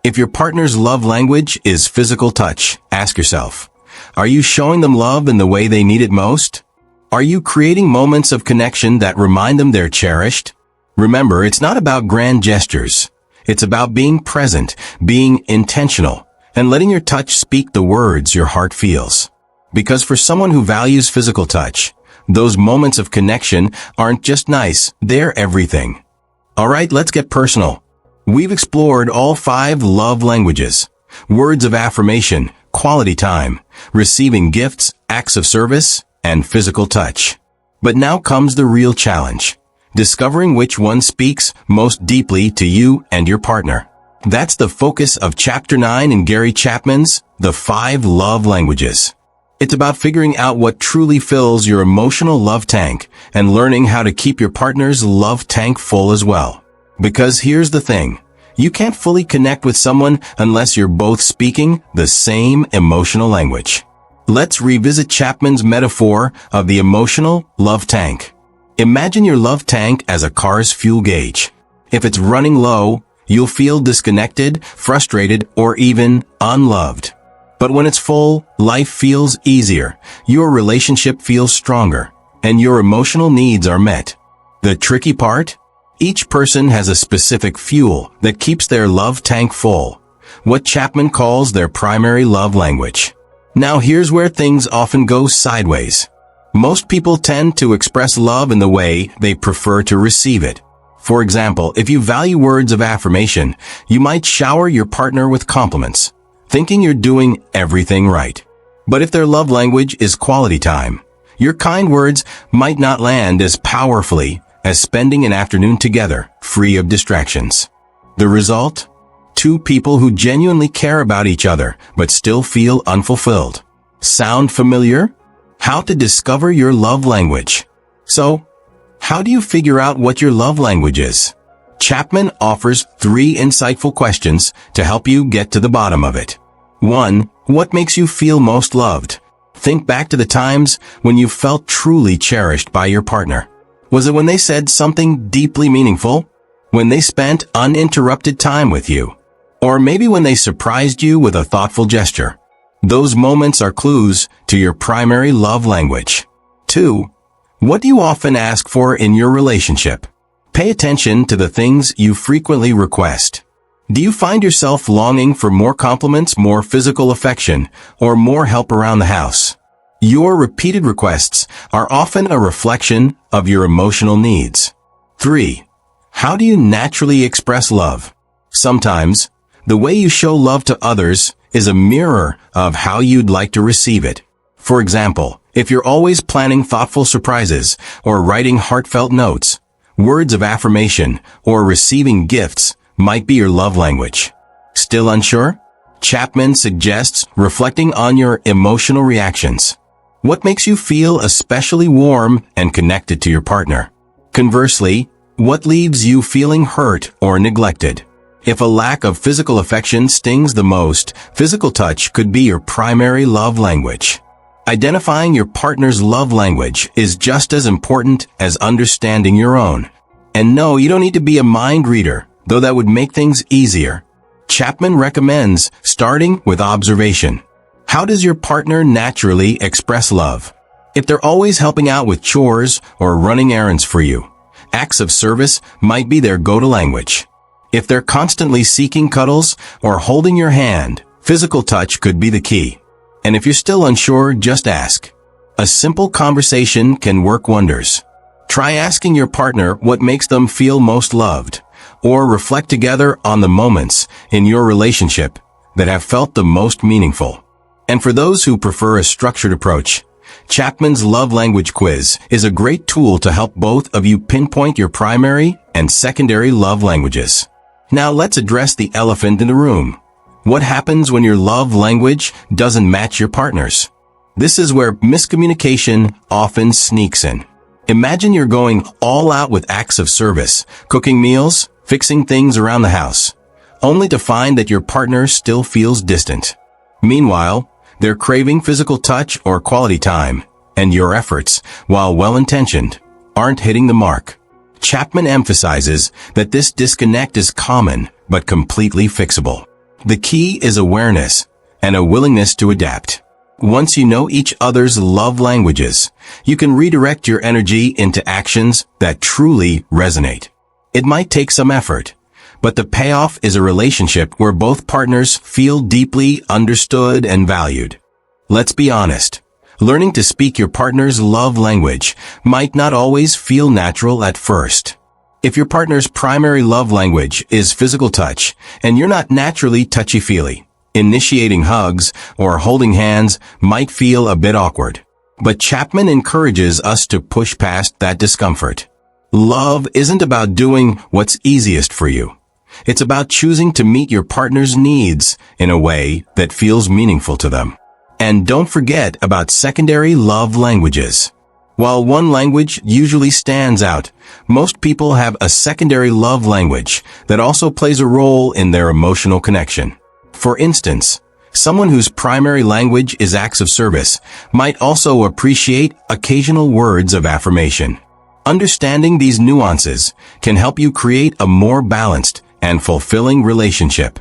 if your partner's love language is physical touch, ask yourself, are you showing them love in the way they need it most? Are you creating moments of connection that remind them they're cherished? Remember, it's not about grand gestures. It's about being present, being intentional, and letting your touch speak the words your heart feels. Because for someone who values physical touch, those moments of connection aren't just nice, they're everything. Alright, let's get personal. We've explored all 5 love languages: words of affirmation, quality time, receiving gifts, acts of service, and physical touch. But now comes the real challenge: discovering which one speaks most deeply to you and your partner. That's the focus of Chapter 9 in Gary Chapman's The 5 Love Languages. It's about figuring out what truly fills your emotional love tank and learning how to keep your partner's love tank full as well. Because here's the thing, you can't fully connect with someone unless you're both speaking the same emotional language. Let's revisit Chapman's metaphor of the emotional love tank. Imagine your love tank as a car's fuel gauge. If it's running low, you'll feel disconnected, frustrated, or even unloved. But when it's full, life feels easier, your relationship feels stronger, and your emotional needs are met. The tricky part? Each person has a specific fuel that keeps their love tank full, what Chapman calls their primary love language. Now here's where things often go sideways. Most people tend to express love in the way they prefer to receive it. For example, if you value words of affirmation, you might shower your partner with compliments, thinking you're doing everything right. But if their love language is quality time, your kind words might not land as powerfully as spending an afternoon together, free of distractions. The result? 2 people who genuinely care about each other, but still feel unfulfilled. Sound familiar? How to discover your love language. So, how do you figure out what your love language is? Chapman offers 3 insightful questions to help you get to the bottom of it. 1. What makes you feel most loved? Think back to the times when you felt truly cherished by your partner. Was it when they said something deeply meaningful? When they spent uninterrupted time with you? Or maybe when they surprised you with a thoughtful gesture? Those moments are clues to your primary love language. 2. What do you often ask for in your relationship? Pay attention to the things you frequently request. Do you find yourself longing for more compliments, more physical affection, or more help around the house? Your repeated requests are often a reflection of your emotional needs. 3. How do you naturally express love? Sometimes, the way you show love to others is a mirror of how you'd like to receive it. For example, if you're always planning thoughtful surprises or writing heartfelt notes, words of affirmation or receiving gifts might be your love language. Still unsure? Chapman suggests reflecting on your emotional reactions. What makes you feel especially warm and connected to your partner? Conversely, what leaves you feeling hurt or neglected? If a lack of physical affection stings the most, physical touch could be your primary love language. Identifying your partner's love language is just as important as understanding your own. And no, you don't need to be a mind reader, though that would make things easier. Chapman recommends starting with observation. How does your partner naturally express love? If they're always helping out with chores or running errands for you, acts of service might be their go-to language. If they're constantly seeking cuddles or holding your hand, physical touch could be the key. And if you're still unsure, just ask. A simple conversation can work wonders. Try asking your partner what makes them feel most loved, or reflect together on the moments in your relationship that have felt the most meaningful. And for those who prefer a structured approach, Chapman's Love Language Quiz is a great tool to help both of you pinpoint your primary and secondary love languages. Now let's address the elephant in the room. What happens when your love language doesn't match your partner's? This is where miscommunication often sneaks in. Imagine you're going all out with acts of service, cooking meals, fixing things around the house, only to find that your partner still feels distant. Meanwhile, they're craving physical touch or quality time, and your efforts, while well-intentioned, aren't hitting the mark. Chapman emphasizes that this disconnect is common but completely fixable. The key is awareness and a willingness to adapt. Once you know each other's love languages, you can redirect your energy into actions that truly resonate. It might take some effort, but the payoff is a relationship where both partners feel deeply understood and valued. Let's be honest. Learning to speak your partner's love language might not always feel natural at first. If your partner's primary love language is physical touch, and you're not naturally touchy-feely, initiating hugs or holding hands might feel a bit awkward. But Chapman encourages us to push past that discomfort. Love isn't about doing what's easiest for you. It's about choosing to meet your partner's needs in a way that feels meaningful to them. And don't forget about secondary love languages. While one language usually stands out, most people have a secondary love language that also plays a role in their emotional connection. For instance, someone whose primary language is acts of service might also appreciate occasional words of affirmation. Understanding these nuances can help you create a more balanced and fulfilling relationship.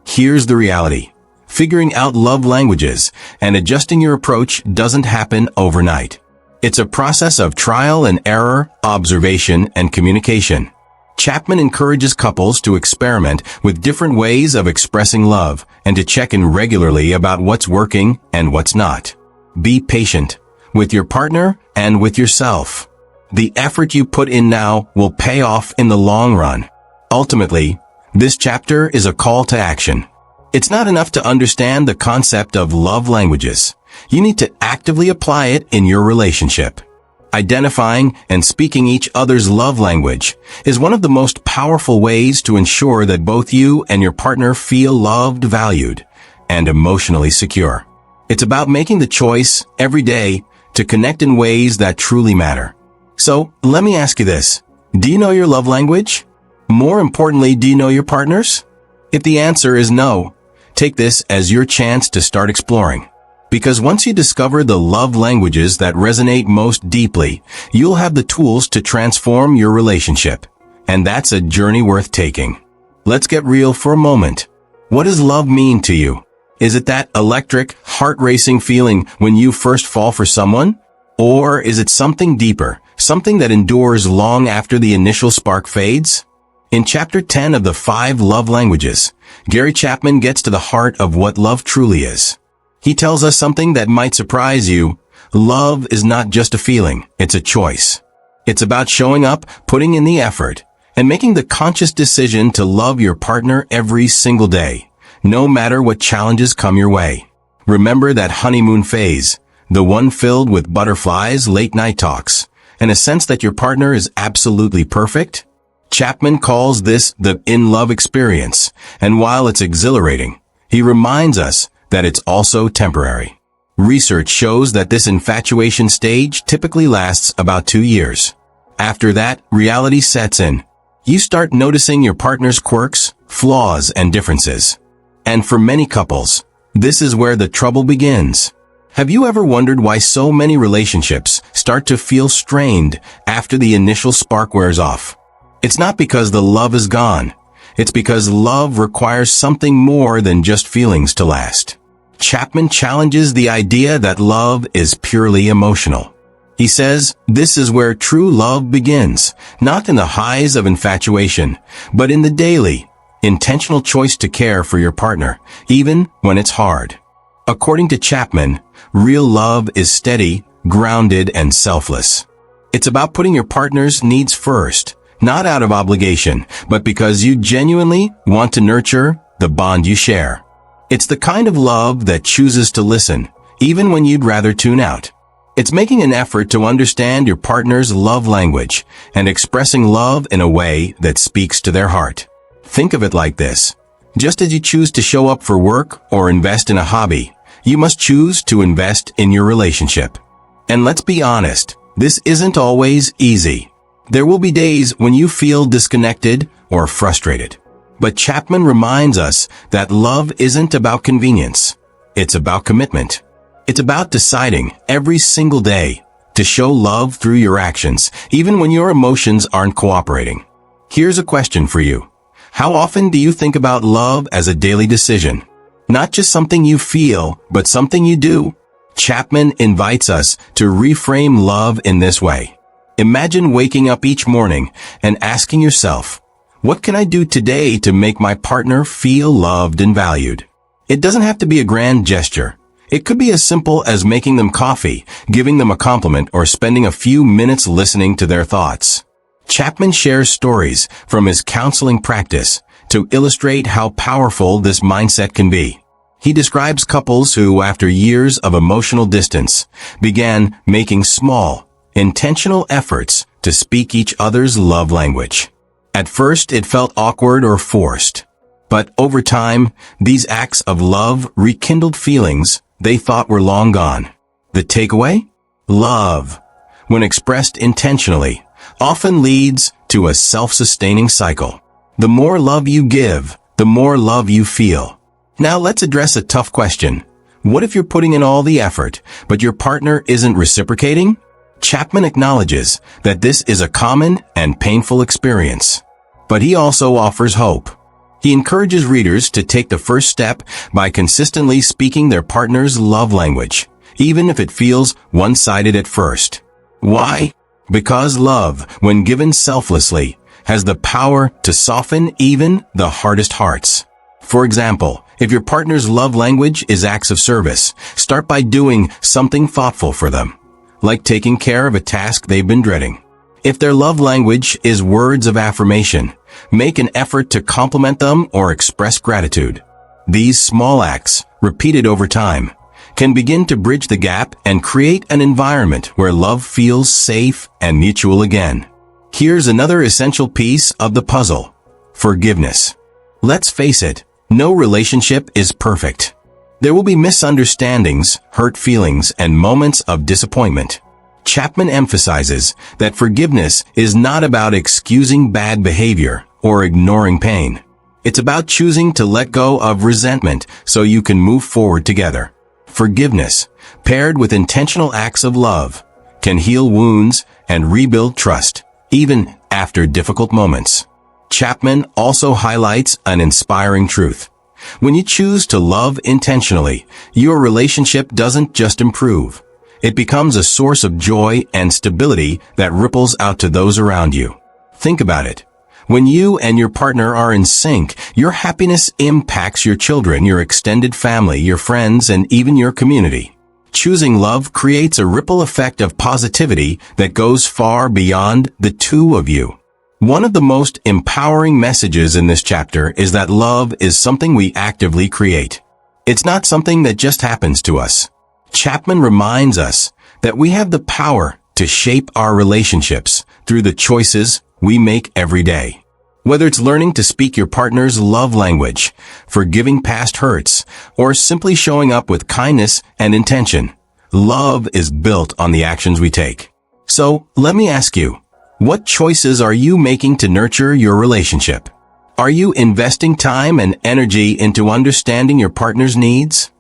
Here's the reality. Figuring out love languages and adjusting your approach doesn't happen overnight. It's a process of trial and error, observation, and communication. Chapman encourages couples to experiment with different ways of expressing love and to check in regularly about what's working and what's not. Be patient with your partner and with yourself. The effort you put in now will pay off in the long run. Ultimately, this chapter is a call to action. It's not enough to understand the concept of love languages. You need to actively apply it in your relationship. Identifying and speaking each other's love language is one of the most powerful ways to ensure that both you and your partner feel loved, valued, and emotionally secure. It's about making the choice every day to connect in ways that truly matter. So, let me ask you this. Do you know your love language? More importantly, do you know your partner's? If the answer is no, Take this as your chance to start exploring. Because once you discover the love languages that resonate most deeply, you'll have the tools to transform your relationship. And that's a journey worth taking. Let's get real for a moment. What does love mean to you? Is it that electric, heart-racing feeling when you first fall for someone? Or is it something deeper, something that endures long after the initial spark fades? In Chapter 10 of the 5 Love Languages, Gary Chapman gets to the heart of what love truly is. He tells us something that might surprise you. Love is not just a feeling, it's a choice. It's about showing up, putting in the effort, and making the conscious decision to love your partner every single day, no matter what challenges come your way. Remember that honeymoon phase, the one filled with butterflies, late-night talks, and a sense that your partner is absolutely perfect? Chapman calls this the in-love experience, and while it's exhilarating, he reminds us that it's also temporary. Research shows that this infatuation stage typically lasts about 2 years. After that, reality sets in. You start noticing your partner's quirks, flaws, and differences. And for many couples, this is where the trouble begins. Have you ever wondered why so many relationships start to feel strained after the initial spark wears off? It's not because the love is gone. It's because love requires something more than just feelings to last. Chapman challenges the idea that love is purely emotional. He says, this is where true love begins, not in the highs of infatuation, but in the daily, intentional choice to care for your partner, even when it's hard. According to Chapman, real love is steady, grounded, and selfless. It's about putting your partner's needs first, not out of obligation, but because you genuinely want to nurture the bond you share. It's the kind of love that chooses to listen, even when you'd rather tune out. It's making an effort to understand your partner's love language and expressing love in a way that speaks to their heart. Think of it like this. Just as you choose to show up for work or invest in a hobby, you must choose to invest in your relationship. And let's be honest, this isn't always easy. There will be days when you feel disconnected or frustrated. But Chapman reminds us that love isn't about convenience. It's about commitment. It's about deciding every single day to show love through your actions, even when your emotions aren't cooperating. Here's a question for you. How often do you think about love as a daily decision? Not just something you feel, but something you do. Chapman invites us to reframe love in this way. Imagine waking up each morning and asking yourself, what can I do today to make my partner feel loved and valued? It doesn't have to be a grand gesture. It could be as simple as making them coffee, giving them a compliment, or spending a few minutes listening to their thoughts. Chapman shares stories from his counseling practice to illustrate how powerful this mindset can be. He describes couples who, after years of emotional distance, began making small, intentional efforts to speak each other's love language. At first, it felt awkward or forced. But over time, these acts of love rekindled feelings they thought were long gone. The takeaway? Love, when expressed intentionally, often leads to a self-sustaining cycle. The more love you give, the more love you feel. Now let's address a tough question. What if you're putting in all the effort, but your partner isn't reciprocating? Chapman acknowledges that this is a common and painful experience. But he also offers hope. He encourages readers to take the first step by consistently speaking their partner's love language, even if it feels one-sided at first. Why? Because love, when given selflessly, has the power to soften even the hardest hearts. For example, if your partner's love language is acts of service, start by doing something thoughtful for them, like taking care of a task they've been dreading. If their love language is words of affirmation, make an effort to compliment them or express gratitude. These small acts, repeated over time, can begin to bridge the gap and create an environment where love feels safe and mutual again. Here's another essential piece of the puzzle: forgiveness. Let's face it, no relationship is perfect. There will be misunderstandings, hurt feelings, and moments of disappointment. Chapman emphasizes that forgiveness is not about excusing bad behavior or ignoring pain. It's about choosing to let go of resentment so you can move forward together. Forgiveness, paired with intentional acts of love, can heal wounds and rebuild trust, even after difficult moments. Chapman also highlights an inspiring truth. When you choose to love intentionally, your relationship doesn't just improve. It becomes a source of joy and stability that ripples out to those around you. Think about it. When you and your partner are in sync, your happiness impacts your children, your extended family, your friends, and even your community. Choosing love creates a ripple effect of positivity that goes far beyond the two of you. One of the most empowering messages in this chapter is that love is something we actively create. It's not something that just happens to us. Chapman reminds us that we have the power to shape our relationships through the choices we make every day. Whether it's learning to speak your partner's love language, forgiving past hurts, or simply showing up with kindness and intention, love is built on the actions we take. So, let me ask you, what choices are you making to nurture your relationship? Are you investing time and energy into understanding your partner's needs?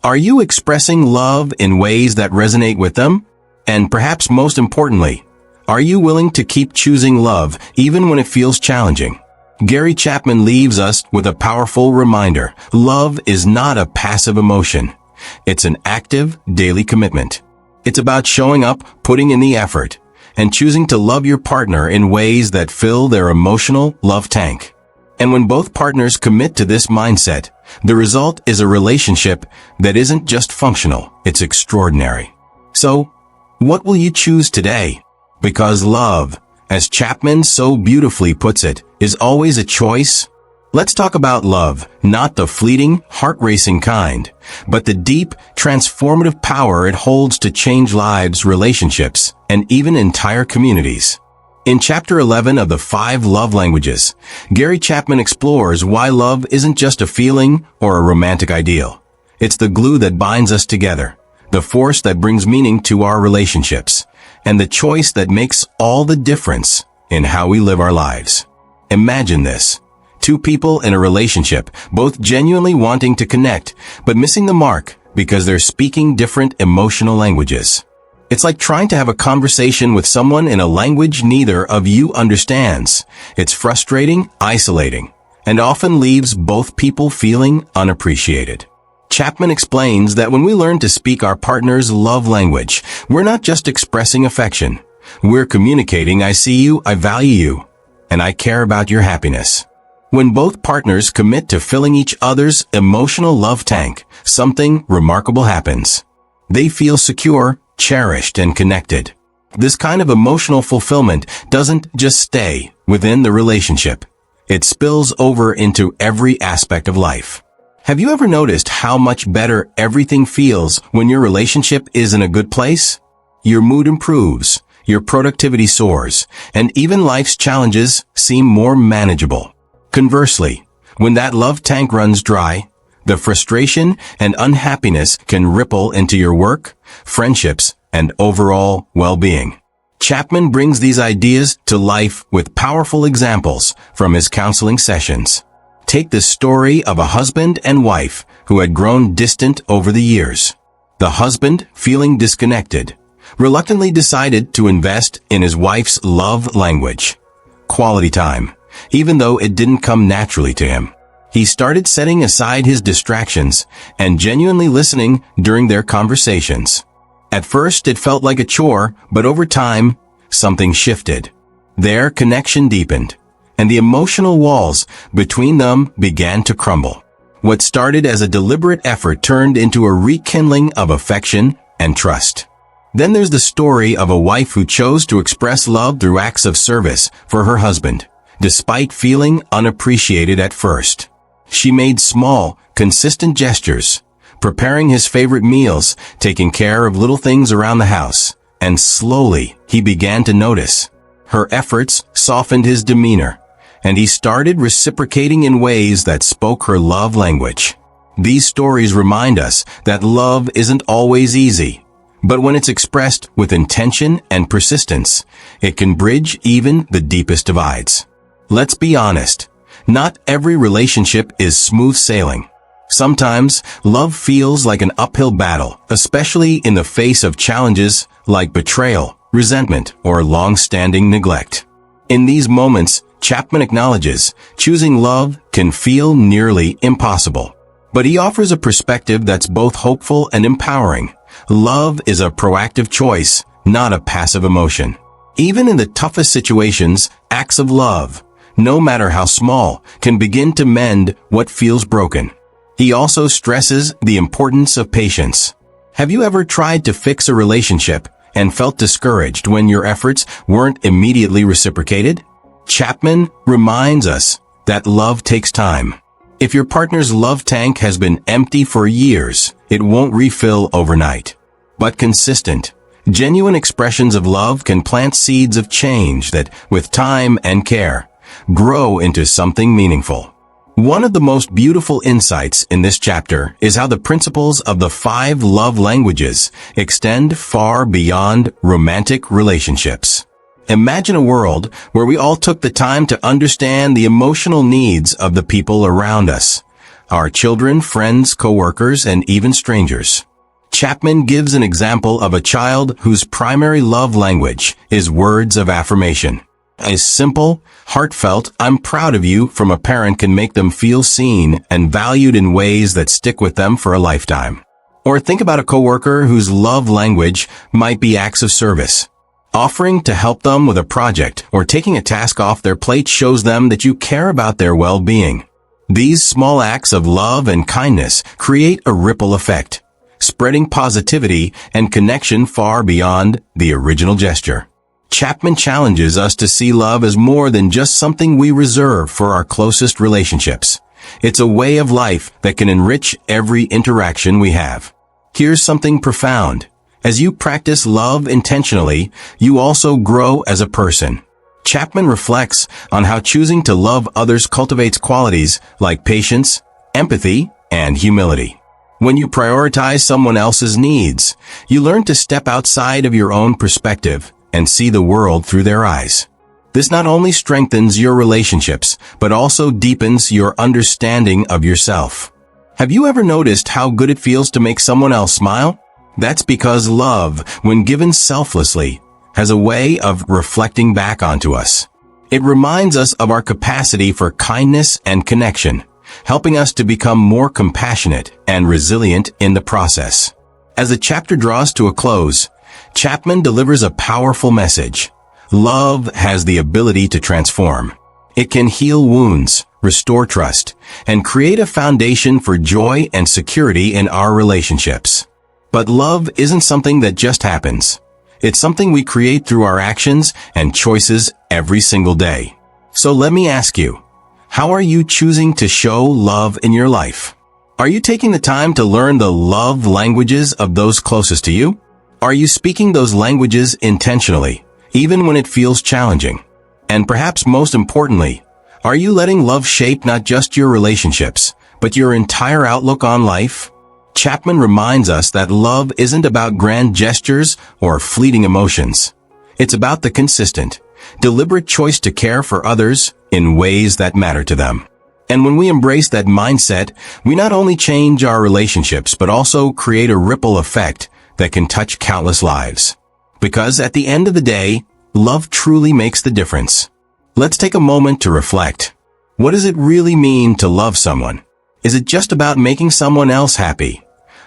Are you expressing love in ways that resonate with them? And perhaps most importantly, are you willing to keep choosing love even when it feels challenging? Gary Chapman leaves us with a powerful reminder. Love is not a passive emotion. It's an active, daily commitment. It's about showing up, putting in the effort, and choosing to love your partner in ways that fill their emotional love tank. And when both partners commit to this mindset, the result is a relationship that isn't just functional, it's extraordinary. So, what will you choose today? Because love, as Chapman so beautifully puts it, is always a choice. Let's talk about love, not the fleeting, heart-racing kind, but the deep, transformative power it holds to change lives, relationships, and even entire communities. In Chapter 11 of the 5 Love Languages, Gary Chapman explores why love isn't just a feeling or a romantic ideal. It's the glue that binds us together, the force that brings meaning to our relationships, and the choice that makes all the difference in how we live our lives. Imagine this. 2 people in a relationship, both genuinely wanting to connect, but missing the mark because they're speaking different emotional languages. It's like trying to have a conversation with someone in a language neither of you understands. It's frustrating, isolating, and often leaves both people feeling unappreciated. Chapman explains that when we learn to speak our partner's love language, we're not just expressing affection. We're communicating, I see you, I value you, and I care about your happiness. When both partners commit to filling each other's emotional love tank, something remarkable happens. They feel secure, cherished, and connected. This kind of emotional fulfillment doesn't just stay within the relationship. It spills over into every aspect of life. Have you ever noticed how much better everything feels when your relationship is in a good place? Your mood improves, your productivity soars, and even life's challenges seem more manageable. Conversely, when that love tank runs dry, the frustration and unhappiness can ripple into your work, friendships, and overall well-being. Chapman brings these ideas to life with powerful examples from his counseling sessions. Take the story of a husband and wife who had grown distant over the years. The husband, feeling disconnected, reluctantly decided to invest in his wife's love language, quality time, even though it didn't come naturally to him. He started setting aside his distractions and genuinely listening during their conversations. At first, it felt like a chore, but over time, something shifted. Their connection deepened, and the emotional walls between them began to crumble. What started as a deliberate effort turned into a rekindling of affection and trust. Then there's the story of a wife who chose to express love through acts of service for her husband, despite feeling unappreciated at first. She made small, consistent gestures, preparing his favorite meals, taking care of little things around the house, and slowly he began to notice. Her efforts softened his demeanor, and he started reciprocating in ways that spoke her love language. These stories remind us that love isn't always easy, but when it's expressed with intention and persistence, it can bridge even the deepest divides. Let's be honest. Not every relationship is smooth sailing. Sometimes, love feels like an uphill battle, especially in the face of challenges like betrayal, resentment, or long-standing neglect. In these moments, Chapman acknowledges, choosing love can feel nearly impossible. But he offers a perspective that's both hopeful and empowering. Love is a proactive choice, not a passive emotion. Even in the toughest situations, acts of love, no matter how small, can begin to mend what feels broken. He also stresses the importance of patience. Have you ever tried to fix a relationship and felt discouraged when your efforts weren't immediately reciprocated? Chapman reminds us that love takes time. If your partner's love tank has been empty for years, it won't refill overnight. But consistent, genuine expressions of love can plant seeds of change that, with time and care, grow into something meaningful. One of the most beautiful insights in this chapter is how the principles of the 5 love languages extend far beyond romantic relationships. Imagine a world where we all took the time to understand the emotional needs of the people around us, our children, friends, coworkers, and even strangers. Chapman gives an example of a child whose primary love language is words of affirmation. A simple, heartfelt, "I'm proud of you" from a parent can make them feel seen and valued in ways that stick with them for a lifetime. Or think about a coworker whose love language might be acts of service. Offering to help them with a project or taking a task off their plate shows them that you care about their well-being. These small acts of love and kindness create a ripple effect, spreading positivity and connection far beyond the original gesture. Chapman challenges us to see love as more than just something we reserve for our closest relationships. It's a way of life that can enrich every interaction we have. Here's something profound. As you practice love intentionally, you also grow as a person. Chapman reflects on how choosing to love others cultivates qualities like patience, empathy, and humility. When you prioritize someone else's needs, you learn to step outside of your own perspective and see the world through their eyes. This not only strengthens your relationships, but also deepens your understanding of yourself. Have you ever noticed how good it feels to make someone else smile? That's because love, when given selflessly, has a way of reflecting back onto us. It reminds us of our capacity for kindness and connection, helping us to become more compassionate and resilient in the process. As the chapter draws to a close, Chapman delivers a powerful message. Love has the ability to transform. It can heal wounds, restore trust, and create a foundation for joy and security in our relationships. But love isn't something that just happens. It's something we create through our actions and choices every single day. So let me ask you, how are you choosing to show love in your life? Are you taking the time to learn the love languages of those closest to you? Are you speaking those languages intentionally, even when it feels challenging? And perhaps most importantly, are you letting love shape not just your relationships, but your entire outlook on life? Chapman reminds us that love isn't about grand gestures or fleeting emotions. It's about the consistent, deliberate choice to care for others in ways that matter to them. And when we embrace that mindset, we not only change our relationships, but also create a ripple effect that can touch countless lives. Because at the end of the day, love truly makes the difference. Let's take a moment to reflect. What does it really mean to love someone? Is it just about making someone else happy?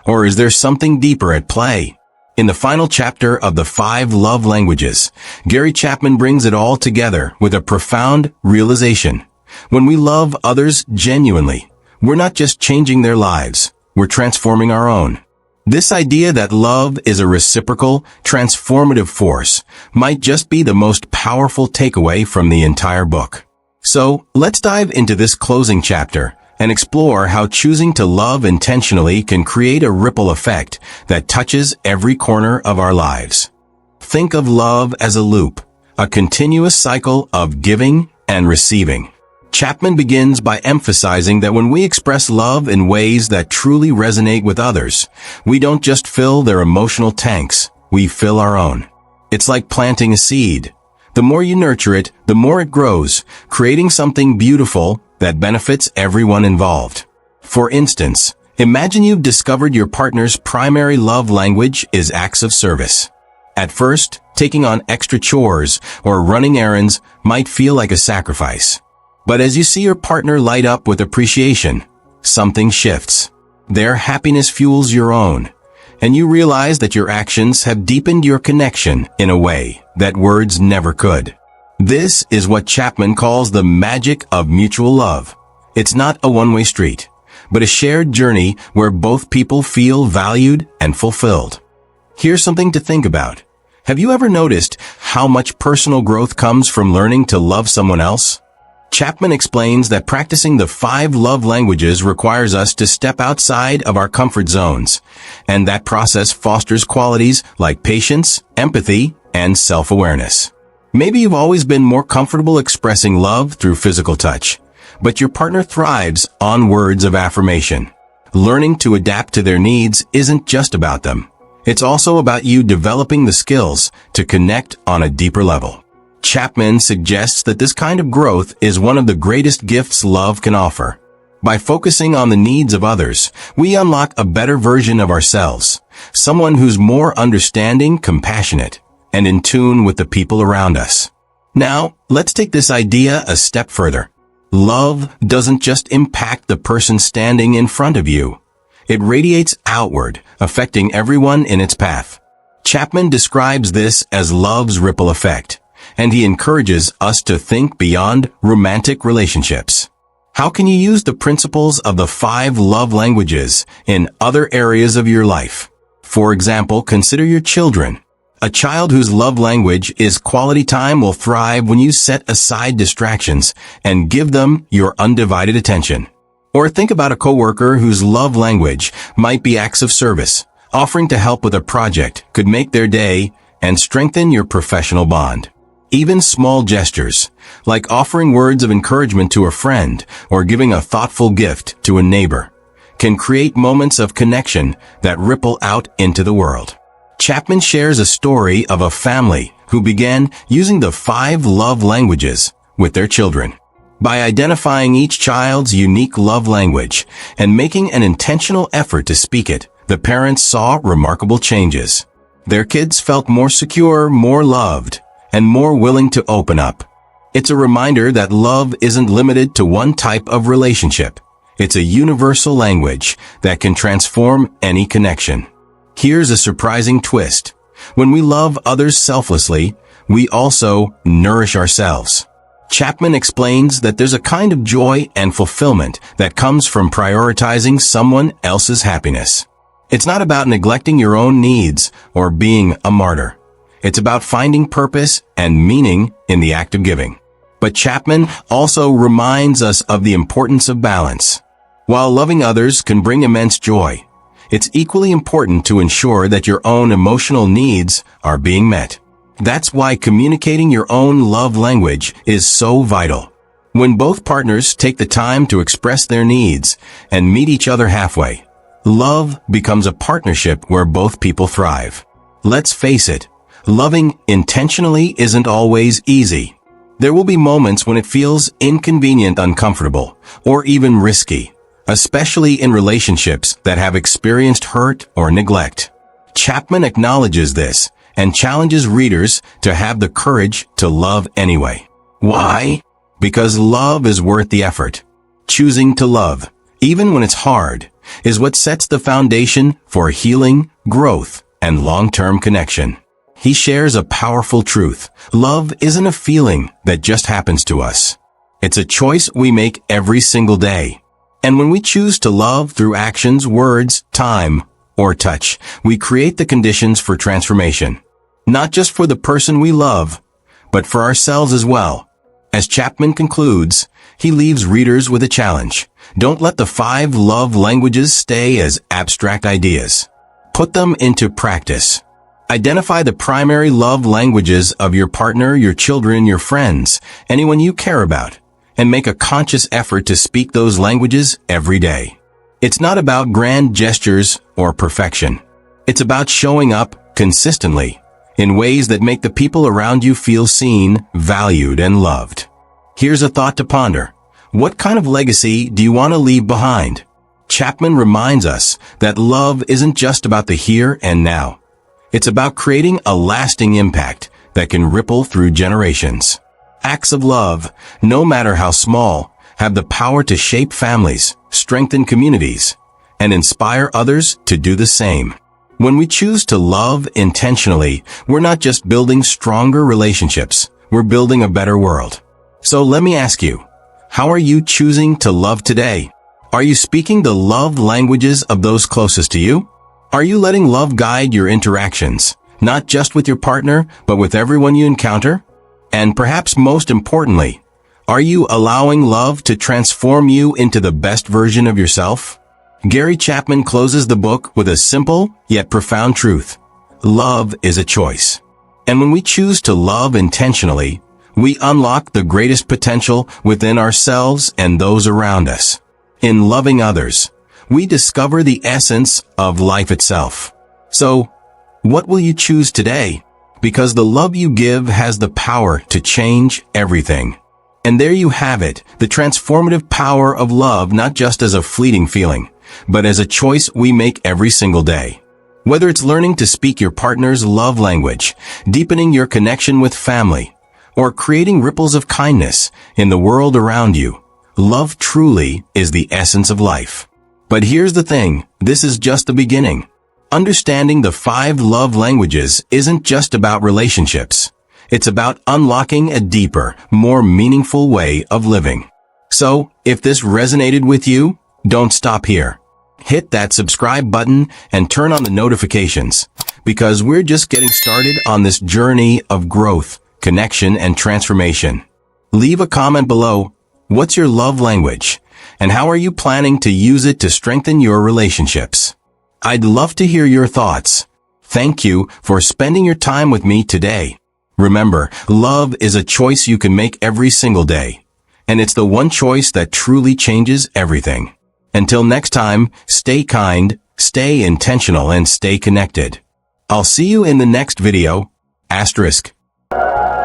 Or is there something deeper at play? In the final chapter of the 5 love languages, Gary Chapman brings it all together with a profound realization. When we love others genuinely, we're not just changing their lives, we're transforming our own. This idea that love is a reciprocal, transformative force might just be the most powerful takeaway from the entire book. So, let's dive into this closing chapter and explore how choosing to love intentionally can create a ripple effect that touches every corner of our lives. Think of love as a loop, a continuous cycle of giving and receiving. Chapman begins by emphasizing that when we express love in ways that truly resonate with others, we don't just fill their emotional tanks, we fill our own. It's like planting a seed. The more you nurture it, the more it grows, creating something beautiful that benefits everyone involved. For instance, imagine you've discovered your partner's primary love language is acts of service. At first, taking on extra chores or running errands might feel like a sacrifice. But as you see your partner light up with appreciation, something shifts. Their happiness fuels your own, and you realize that your actions have deepened your connection in a way that words never could. This is what Chapman calls the magic of mutual love. It's not a one-way street, but a shared journey where both people feel valued and fulfilled. Here's something to think about. Have you ever noticed how much personal growth comes from learning to love someone else? Chapman explains that practicing the 5 love languages requires us to step outside of our comfort zones, and that process fosters qualities like patience, empathy, and self-awareness. Maybe you've always been more comfortable expressing love through physical touch, but your partner thrives on words of affirmation. Learning to adapt to their needs isn't just about them. It's also about you developing the skills to connect on a deeper level. Chapman suggests that this kind of growth is one of the greatest gifts love can offer. By focusing on the needs of others, we unlock a better version of ourselves, someone who's more understanding, compassionate, and in tune with the people around us. Now, let's take this idea a step further. Love doesn't just impact the person standing in front of you. It radiates outward, affecting everyone in its path. Chapman describes this as love's ripple effect, and he encourages us to think beyond romantic relationships. How can you use the principles of the 5 love languages in other areas of your life? For example, consider your children. A child whose love language is quality time will thrive when you set aside distractions and give them your undivided attention. Or think about a coworker whose love language might be acts of service. Offering to help with a project could make their day and strengthen your professional bond. Even small gestures, like offering words of encouragement to a friend or giving a thoughtful gift to a neighbor, can create moments of connection that ripple out into the world. Chapman shares a story of a family who began using the 5 love languages with their children. By identifying each child's unique love language and making an intentional effort to speak it, the parents saw remarkable changes. Their kids felt more secure, more loved, and more willing to open up. It's a reminder that love isn't limited to one type of relationship. It's a universal language that can transform any connection. Here's a surprising twist. When we love others selflessly, we also nourish ourselves. Chapman explains that there's a kind of joy and fulfillment that comes from prioritizing someone else's happiness. It's not about neglecting your own needs or being a martyr. It's about finding purpose and meaning in the act of giving. But Chapman also reminds us of the importance of balance. While loving others can bring immense joy, it's equally important to ensure that your own emotional needs are being met. That's why communicating your own love language is so vital. When both partners take the time to express their needs and meet each other halfway, love becomes a partnership where both people thrive. Let's face it, loving intentionally isn't always easy. There will be moments when it feels inconvenient, uncomfortable, or even risky, especially in relationships that have experienced hurt or neglect. Chapman acknowledges this and challenges readers to have the courage to love anyway. Why? Because love is worth the effort. Choosing to love, even when it's hard, is what sets the foundation for healing, growth, and long-term connection. He shares a powerful truth. Love isn't a feeling that just happens to us. It's a choice we make every single day. And when we choose to love through actions, words, time, or touch, we create the conditions for transformation. Not just for the person we love, but for ourselves as well. As Chapman concludes, he leaves readers with a challenge. Don't let the 5 love languages stay as abstract ideas. Put them into practice. Identify the primary love languages of your partner, your children, your friends, anyone you care about, and make a conscious effort to speak those languages every day. It's not about grand gestures or perfection. It's about showing up consistently in ways that make the people around you feel seen, valued, and loved. Here's a thought to ponder. What kind of legacy do you want to leave behind? Chapman reminds us that love isn't just about the here and now. It's about creating a lasting impact that can ripple through generations. Acts of love, no matter how small, have the power to shape families, strengthen communities, and inspire others to do the same. When we choose to love intentionally, we're not just building stronger relationships, we're building a better world. So let me ask you, how are you choosing to love today? Are you speaking the love languages of those closest to you? Are you letting love guide your interactions, not just with your partner, but with everyone you encounter? And perhaps most importantly, are you allowing love to transform you into the best version of yourself? Gary Chapman closes the book with a simple yet profound truth. Love is a choice. And when we choose to love intentionally, we unlock the greatest potential within ourselves and those around us. In loving others, we discover the essence of life itself. So, what will you choose today? Because the love you give has the power to change everything. And there you have it, the transformative power of love, not just as a fleeting feeling, but as a choice we make every single day. Whether it's learning to speak your partner's love language, deepening your connection with family, or creating ripples of kindness in the world around you, love truly is the essence of life. But here's the thing, this is just the beginning. Understanding the 5 love languages isn't just about relationships. It's about unlocking a deeper, more meaningful way of living. So, if this resonated with you, don't stop here. Hit that subscribe button and turn on the notifications, because we're just getting started on this journey of growth, connection, and transformation. Leave a comment below. What's your love language? And how are you planning to use it to strengthen your relationships? I'd love to hear your thoughts. Thank you for spending your time with me today. Remember, love is a choice you can make every single day. And it's the one choice that truly changes everything. Until next time, stay kind, stay intentional, and stay connected. I'll see you in the next video. *.